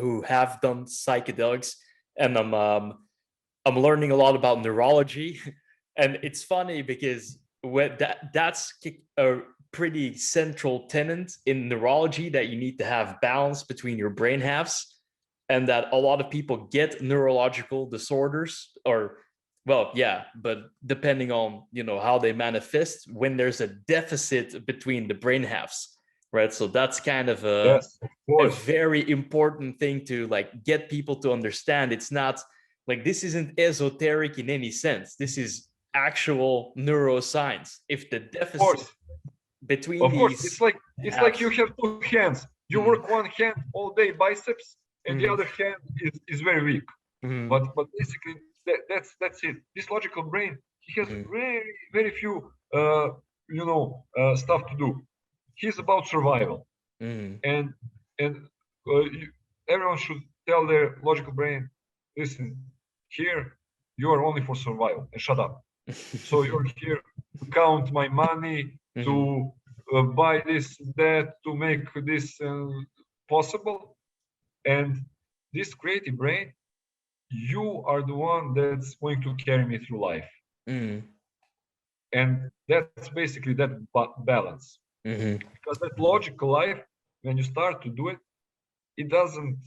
who have done psychedelics, and I'm learning a lot about neurology, and it's funny because that's a pretty central tenet in neurology, that you need to have balance between your brain halves, and that a lot of people get neurological disorders, or well, yeah, but depending on how they manifest, when there's a deficit between the brain halves, right? So that's kind of yes, of a course, very important thing to like get people to understand. It's not like, this isn't esoteric in any sense. This is actual neuroscience. If the of deficit course, between of course. It's these like you halves. have two hands. You Mm, work one hand all day biceps, and the mm, other hand is very weak. mm, But basically that's it. This logical brain, he has mm, very few stuff to do. He's about survival, mm, and and everyone should tell their logical brain, listen, here you are only for survival, and shut up. So you're here to count my money, mm, to buy this, that, to make this possible. And this creative brain, you are the one that's going to carry me through life. mm, And that's basically that balance. mm. Because that logical life, when you start to do it, it doesn't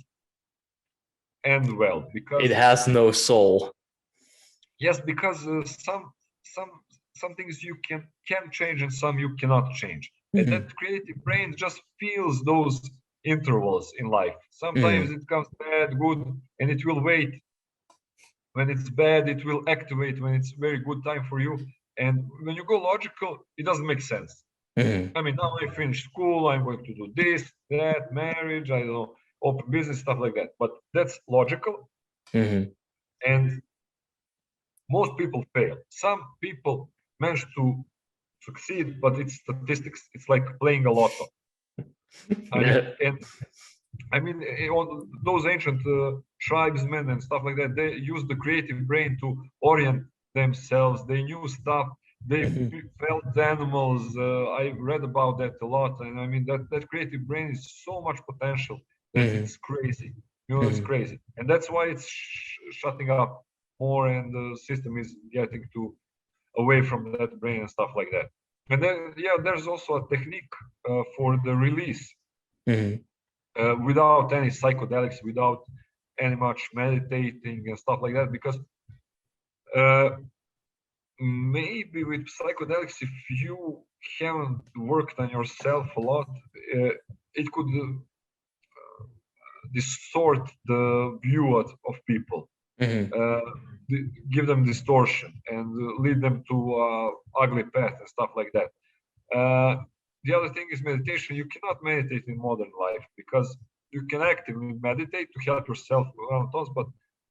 end well. It Because has no soul. yes, because some some things you can change and some you cannot change. And Mm, that creative brain just feels those intervals in life. Sometimes mm, it comes bad, good, and it will wait. When it's bad, it will activate when it's very good time for you. And when you go logical, it doesn't make sense. mm, I mean, now I finished school, I'm going to do this, that, marriage, I don't know, open business, stuff like that. But that's logical, Mm-hmm. and most people fail. Some people manage to succeed, but it's statistics. It's like playing a lotto. Those ancient tribesmen and stuff like that, they used the creative brain to orient themselves. They knew stuff. They Mm-hmm. felt animals. I read about that a lot, and I mean that creative brain is so much potential that Mm-hmm. it's crazy. It's crazy, and that's why it's shutting up more, and the system is getting to away from that brain and stuff like that. And then, yeah, there's also a technique for the release Mm-hmm. without any psychedelics, without any much meditating and stuff like that, because uh, maybe with psychedelics, if you haven't worked on yourself a lot, it could distort the view of people, Mm-hmm. give them distortion and lead them to ugly path and stuff like that. The other thing is meditation. You cannot meditate in modern life because you can actively meditate to help yourself around thoughts, but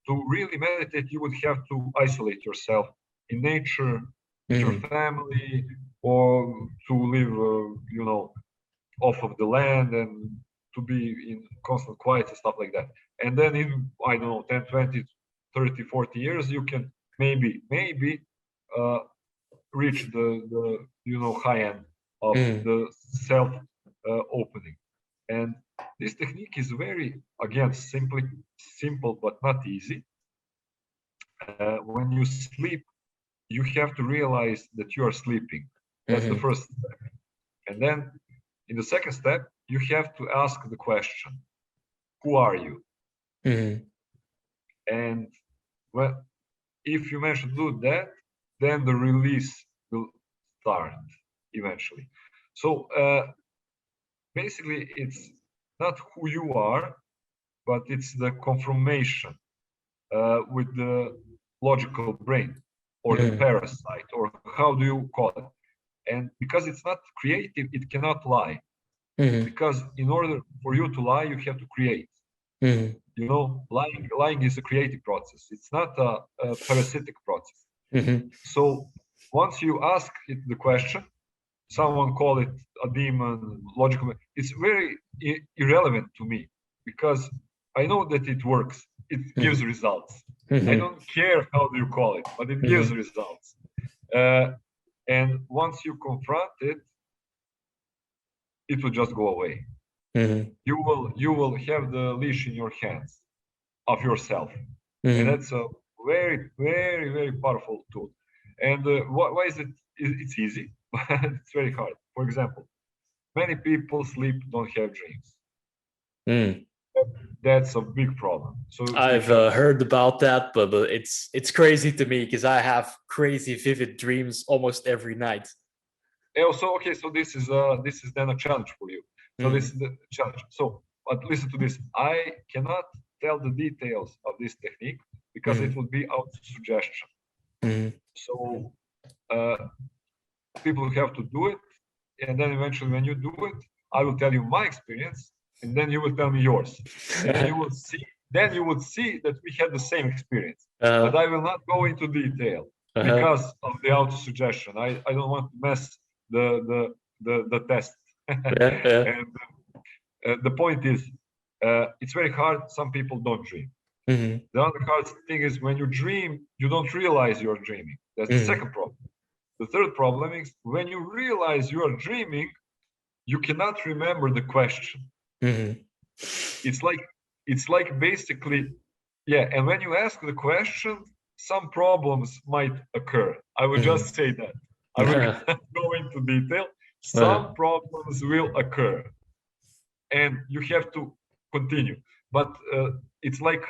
to really meditate, you would have to isolate yourself in nature with your Mm-hmm. family, or to live, off of the land and to be in constant quiet and stuff like that. And then in, I don't know, 10, 20, 30, 40 years, you can maybe uh, reach the high end of Mm-hmm. the self opening. And this technique is very, again, simple but not easy. When you sleep, you have to realize that you are sleeping. That's the Mm-hmm. first step. And then in the second step, you have to ask the question, who are you? Mm-hmm. And well, if you manage to do that, then the release will start eventually. So basically, it's not who you are, but it's the confirmation with the logical brain or the Mm-hmm. parasite, or how do you call it? And because it's not creative, it cannot lie. Mm-hmm. Because in order for you to lie, you have to create. Mm-hmm. Lying is a creative process. It's not a parasitic process. Mm-hmm. So once you ask it the question, someone call it a demon, logical. It's very irrelevant to me because I know that it works. It gives results. I Mm-hmm. don't care how do you call it, but it gives results. Uh, and once you confront it, it will just go away. Mm-hmm. You will have the leash in your hands of yourself, and Mm-hmm. that's a very, very, very powerful tool. And why is it? It's easy, but it's very hard. For example, many people sleep, don't have dreams. Mm. That's a big problem. So I've because heard about that, but it's crazy to me because I have crazy vivid dreams almost every night. also, okay, so this is then a challenge for you. So this Mm. is the challenge. So, but listen to this. I cannot tell the details of this technique because it Mm. would be out suggestion. Mm. So people have to do it, and then eventually when you do it, I will tell you my experience, and then you will tell me yours, and then you will see. Then you would see that we had the same experience, but uh, I will not go into detail uh, because of the auto suggestion. I don't want to mess the test. yeah, yeah. And the point is, it's very hard. Some people don't dream. Mm. The other hard thing is when you dream, you don't realize you're dreaming. That's the Mm. second problem. The third problem is when you realize you are dreaming, you cannot remember the question. Mm. It's like basically, yeah. And when you ask the question, some problems might occur. I would Mm. just say that. I will not go into detail. Uh, Some problems will occur, and you have to continue. But it's like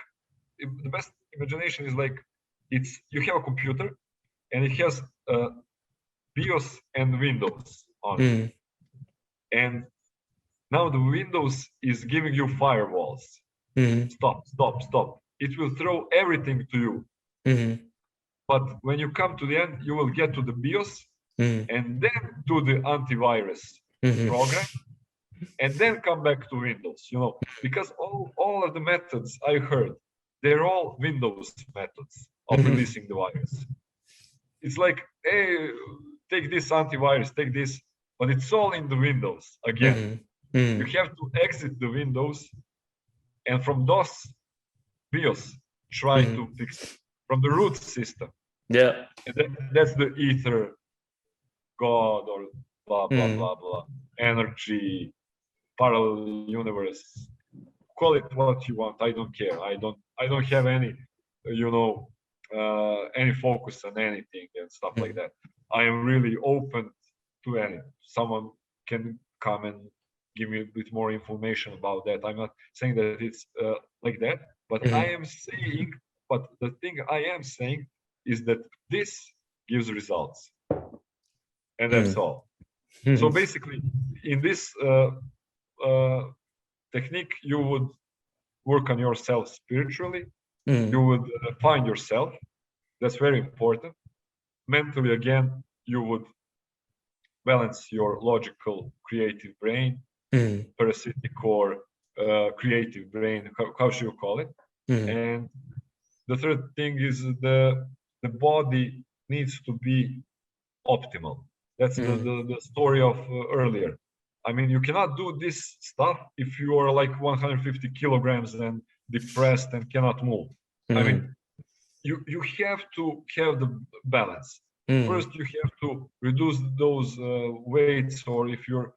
the best imagination is like it's you have a computer and it has BIOS and Windows on it. mm. And now the Windows is giving you firewalls. Mm. Stop, stop, stop. It will throw everything to you. Mm. But when you come to the end, you will get to the BIOS Mm. and then to the antivirus Mm. program. and then come back to Windows, because all of the methods I heard, they're all Windows methods of releasing the virus. It's like, hey, take this antivirus, take this, but it's all in the Windows again. You have to exit the Windows, and from DOS, BIOS, try to fix it from the root system. Yeah. And that's the ether, God, or blah blah blah blah, energy, parallel universe. Call it what you want. I don't care. I don't have any, any focus on anything and stuff like that. I am really open to anything. Someone can come and give me a bit more information about that. I'm not saying that it's like that, but the thing I am saying is that this gives results, and that's all. So basically, in this technique, you would work on yourself spiritually. You would find yourself. That's very important. Mentally, again, you would balance your logical, creative brain, parasitic or creative brain. How should you call it? And the third thing is the body needs to be optimal. That's the story of earlier. I mean, you cannot do this stuff if you are like 150 kilograms and depressed and cannot move. I mean, you have to have the balance. First, you have to reduce those weights, or if your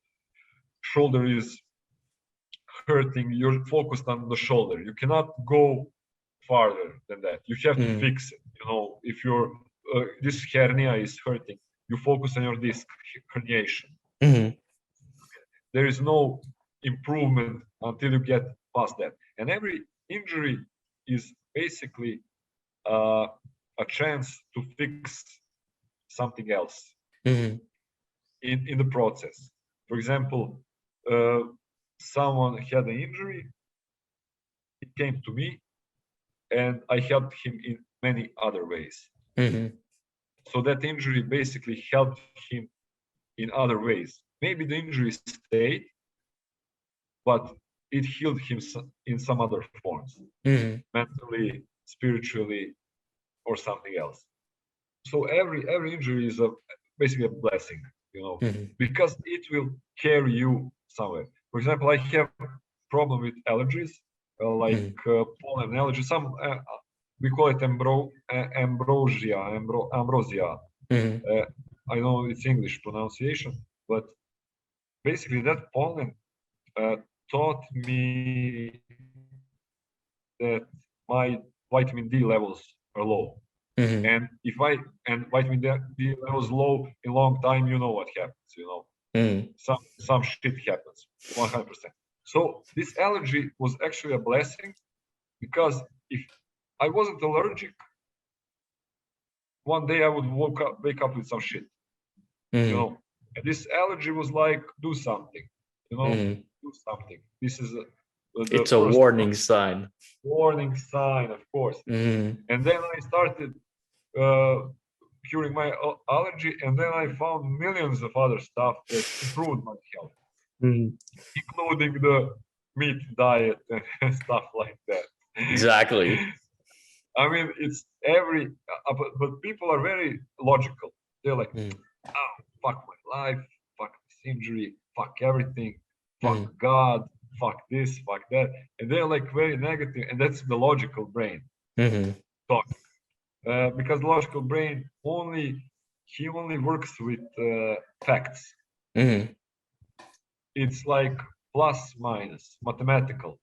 shoulder is hurting, you're focused on the shoulder. You cannot go farther than that. You have to fix it. If your this hernia is hurting, you focus on your disc herniation. There is no improvement until you get past that. And every injury is basically a chance to fix something else in the process. For example, someone had an injury, he came to me, and I helped him in many other ways. So that injury basically helped him in other ways. Maybe the injury stayed, but it healed him in some other forms, mentally, spiritually, or something else. So every injury is basically a blessing, because it will carry you somewhere. For example, I have a problem with allergies, like pollen allergy. Some we call it ambrosia. I know it's English pronunciation, but basically that pollen taught me that my vitamin D levels are low. And if vitamin D levels low in long time, you know what happens, some shit happens, 100%. So this allergy was actually a blessing, because if I wasn't allergic, one day I would wake up with some shit, and this allergy was like, do something, do something. This is it's a warning sign. Warning sign, of course. And then I started curing my allergy, and then I found millions of other stuff that improved my health, including the meat diet and stuff like that. Exactly. I mean, it's but people are very logical. They're like, oh, fuck my life, fuck this injury, fuck everything, fuck God, fuck this, fuck that. And they're like very negative, and that's the logical brain talk. Because the logical brain only works with facts. It's like plus minus, mathematical.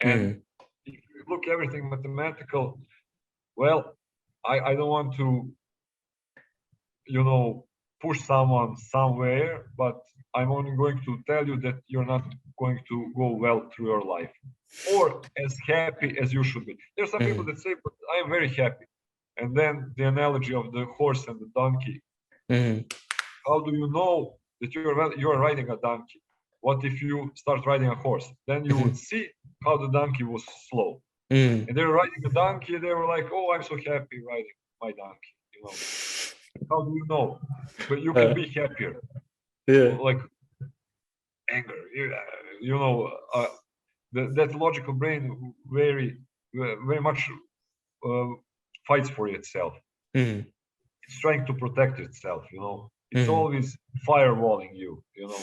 And if you look everything mathematical, well, I don't want to, push someone somewhere, but I'm only going to tell you that you're not going to go well through your life, or as happy as you should be. There are some people that say, but I am very happy. And then the analogy of the horse and the donkey. How do you know that you are riding a donkey? What if you start riding a horse? Then you would see how the donkey was slow. And they were riding a donkey, they were like, oh, I'm so happy riding my donkey. How do you know? But you can be happier. Yeah. Like anger. You know, that logical brain very much fights for itself. Mhm. It's trying to protect itself. You know, it's Mhm. always firewalling you. You know,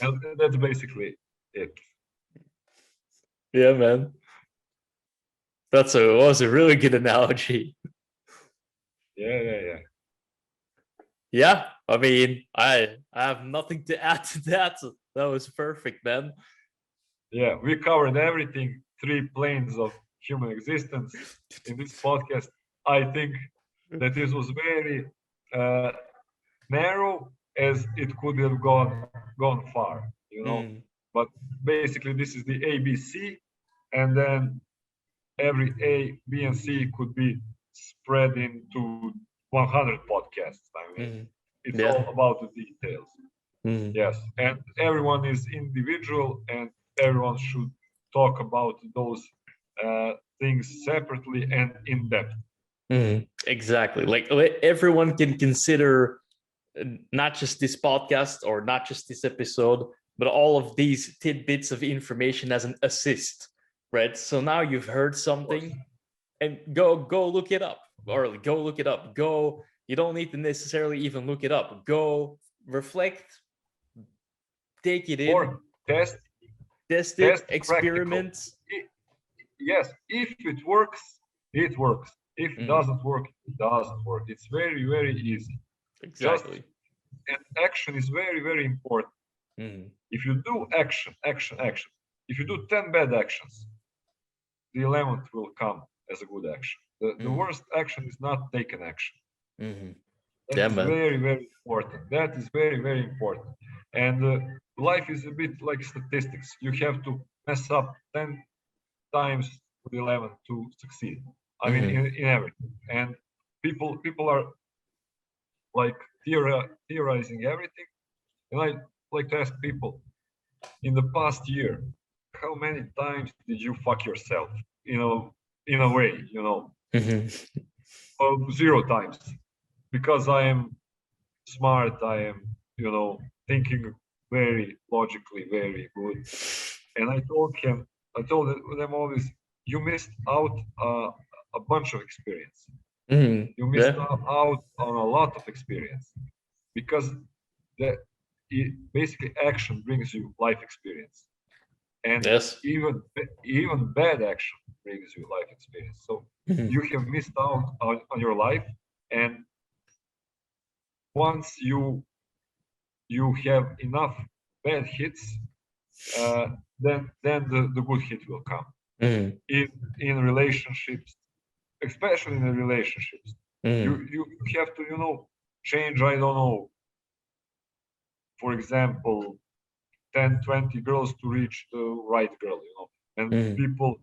and that's basically it. Yeah, man. Was a really good analogy. Yeah. Yeah, I mean, I have nothing to add to that. That was perfect, man. Yeah, we covered everything, 3 planes of human existence in this podcast. I think that this was very uh, narrow as it could have gone far, you know. Mm. But basically, this is the ABC, and then every A, B, and C could be spread into 100 podcasts. I mean, Mm. it's all Yeah. about the details. Mm. Yes, and everyone is individual, and everyone should talk about those things separately and in depth. Exactly. Like everyone can consider not just this podcast or not just this episode, but all of these tidbits of information as an assist, right? So now you've heard Of course. something, and go look it up, or go look it up. Go. You don't need to necessarily even look it up. Go reflect, take it in, Or test, test it, test practical. experiment. Yes, if it works, it works. If it Mm, doesn't work, it doesn't work. It's very easy. Just exactly. and action is very important. Mm, If you do action, if you do 10 bad actions, the 11th will come as a good action. The mm, worst action is not taken action. mm. That Yeah, is man. very important. That is very important. And life is a bit like statistics. You have to mess up 10 times to the 11 to succeed. I mean, Mm, in everything. And people are like theorizing everything. And I like to ask people, in the past year, how many times did you fuck yourself? You know, in a way, you know, mm, 0 times. Because I am smart, I am, you know, thinking very logically, very good. And I told them always, you missed out a bunch of experience. You missed Yeah. out on a lot of experience because that basically action brings you life experience, and Yes. even bad action brings you life experience. So Mm, you have missed out on your life, and once you have enough bad hits, uh, then the good hit will come mm, in relationships, especially in the relationships. mm, You have to, you know, change, I don't know, for example, 10, 20 girls to reach the right girl, you know. And mm, people,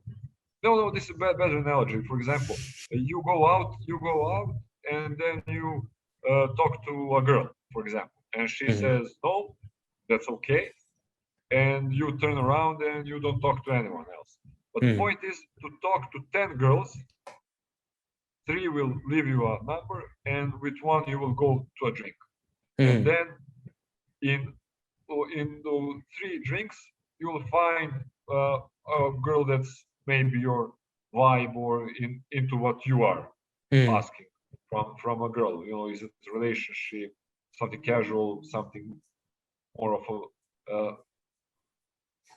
no, this is a better analogy. For example, you go out, and then you talk to a girl, for example, and she mm, says no, that's okay, and you turn around and you don't talk to anyone else. But the mm, point is to talk to 10 girls, 3 will leave you a number, and with 1 you will go to a drink. And mm, then in in the 3 drinks, you will find a girl that's maybe your vibe or into what you are mm, asking from a girl. You know, is it a relationship, something casual, something more of a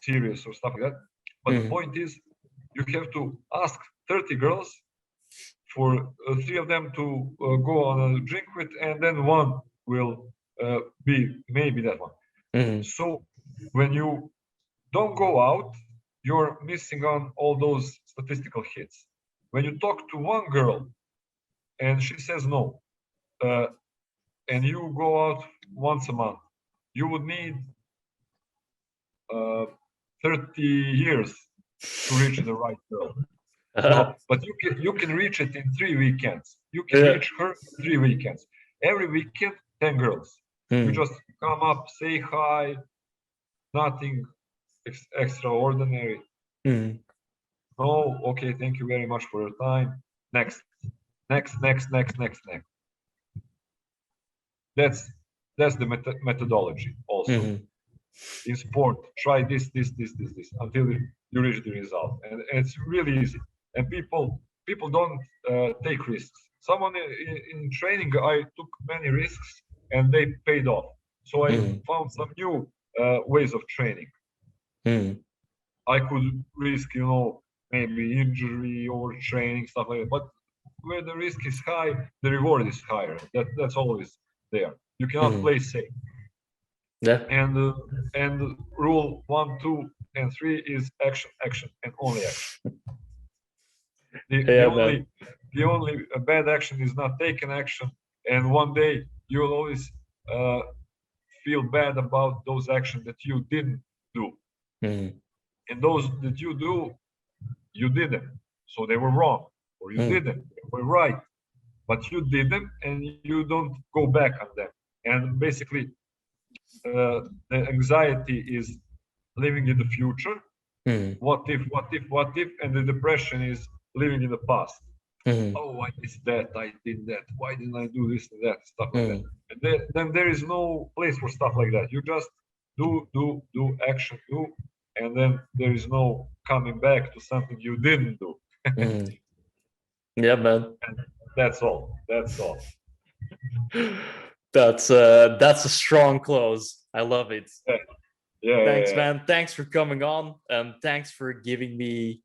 serious or stuff like that. But the mm, point is, you have to ask 30 girls for 3 of them to go on a drink with, and then 1 will be maybe that one. mm, So when you don't go out, you're missing on all those statistical hits. When you talk to 1 girl and she says no, uh, and you go out once a month, you would need uh, 30 years to reach the right girl. You know, but you can reach it in 3 weekends. You can yeah. reach her in 3 weekends. Every weekend, 10 girls. You Mm, just come up, say hi, nothing extraordinary. mm, No, okay, thank you very much for your time. Next, next. That's that's the methodology also. mm. in sport, try this, until you reach the result. And it's really easy. And people don't take risks. Someone in training, I took many risks and they paid off. So I found some new ways of training. I could risk, maybe injury or training, stuff like that. But where the risk is high, the reward is higher. That's always there. You cannot play safe. Yeah. And rule 1, 2, and 3 is action, action, and only action. The only bad action is not taking action, and one day you will always feel bad about those actions that you didn't do. And those that you do, you didn't. So they were wrong, or you didn't, they were right. But you did them, and you don't go back on them. And basically, the anxiety is living in the future. What if, and the depression is living in the past. Oh, I did that, I did that. Why didn't I do this and that, stuff like that. And then there is no place for stuff like that. You just do, action, do, and then there is no coming back to something you didn't do. Yeah, man. And that's all. That's a strong close. I love it. Yeah. Thanks, man. Thanks for coming on, and thanks for giving me,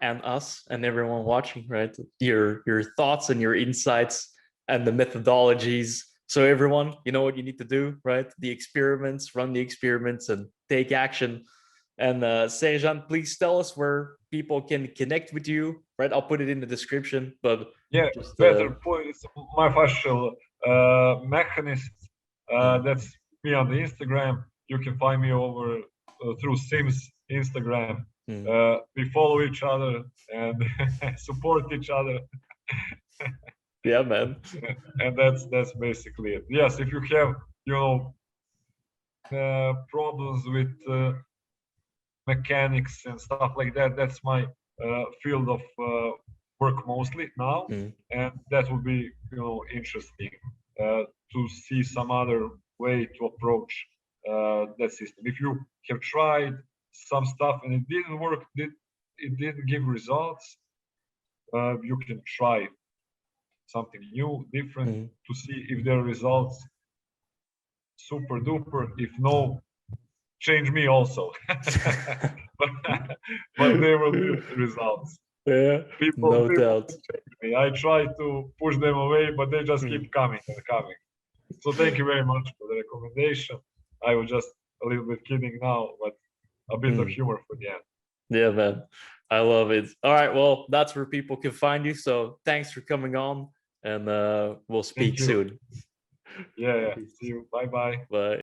and us and everyone watching, right, your thoughts and your insights and the methodologies. So everyone, you know what you need to do, right? The experiments, run the experiments, and take action. And Srdjan, please tell us where people can connect with you, right? I'll put it in the description, but yeah, just, better point. It's my official mechanist. That's me on the Instagram. You can find me over through Sim's Instagram. We follow each other and support each other. Yeah, man. And that's basically it. Yes, if you have problems with mechanics and stuff like that, that's my field of work mostly now, and that would be interesting to see some other way to approach that system. If you have tried some stuff and it didn't work, it didn't give results, you can try something new, different, to see if there are results. Super duper. If no, change me also. but there will be results. Yeah, no doubt. Change me. I try to push them away, but they just keep coming and coming. So thank you very much for the recommendation. I was just a little bit kidding now, but a bit of humor for the end. Yeah, man. I love it. All right, well, that's where people can find you. So thanks for coming on, and we'll speak soon. Yeah. See you. Bye-bye. Bye.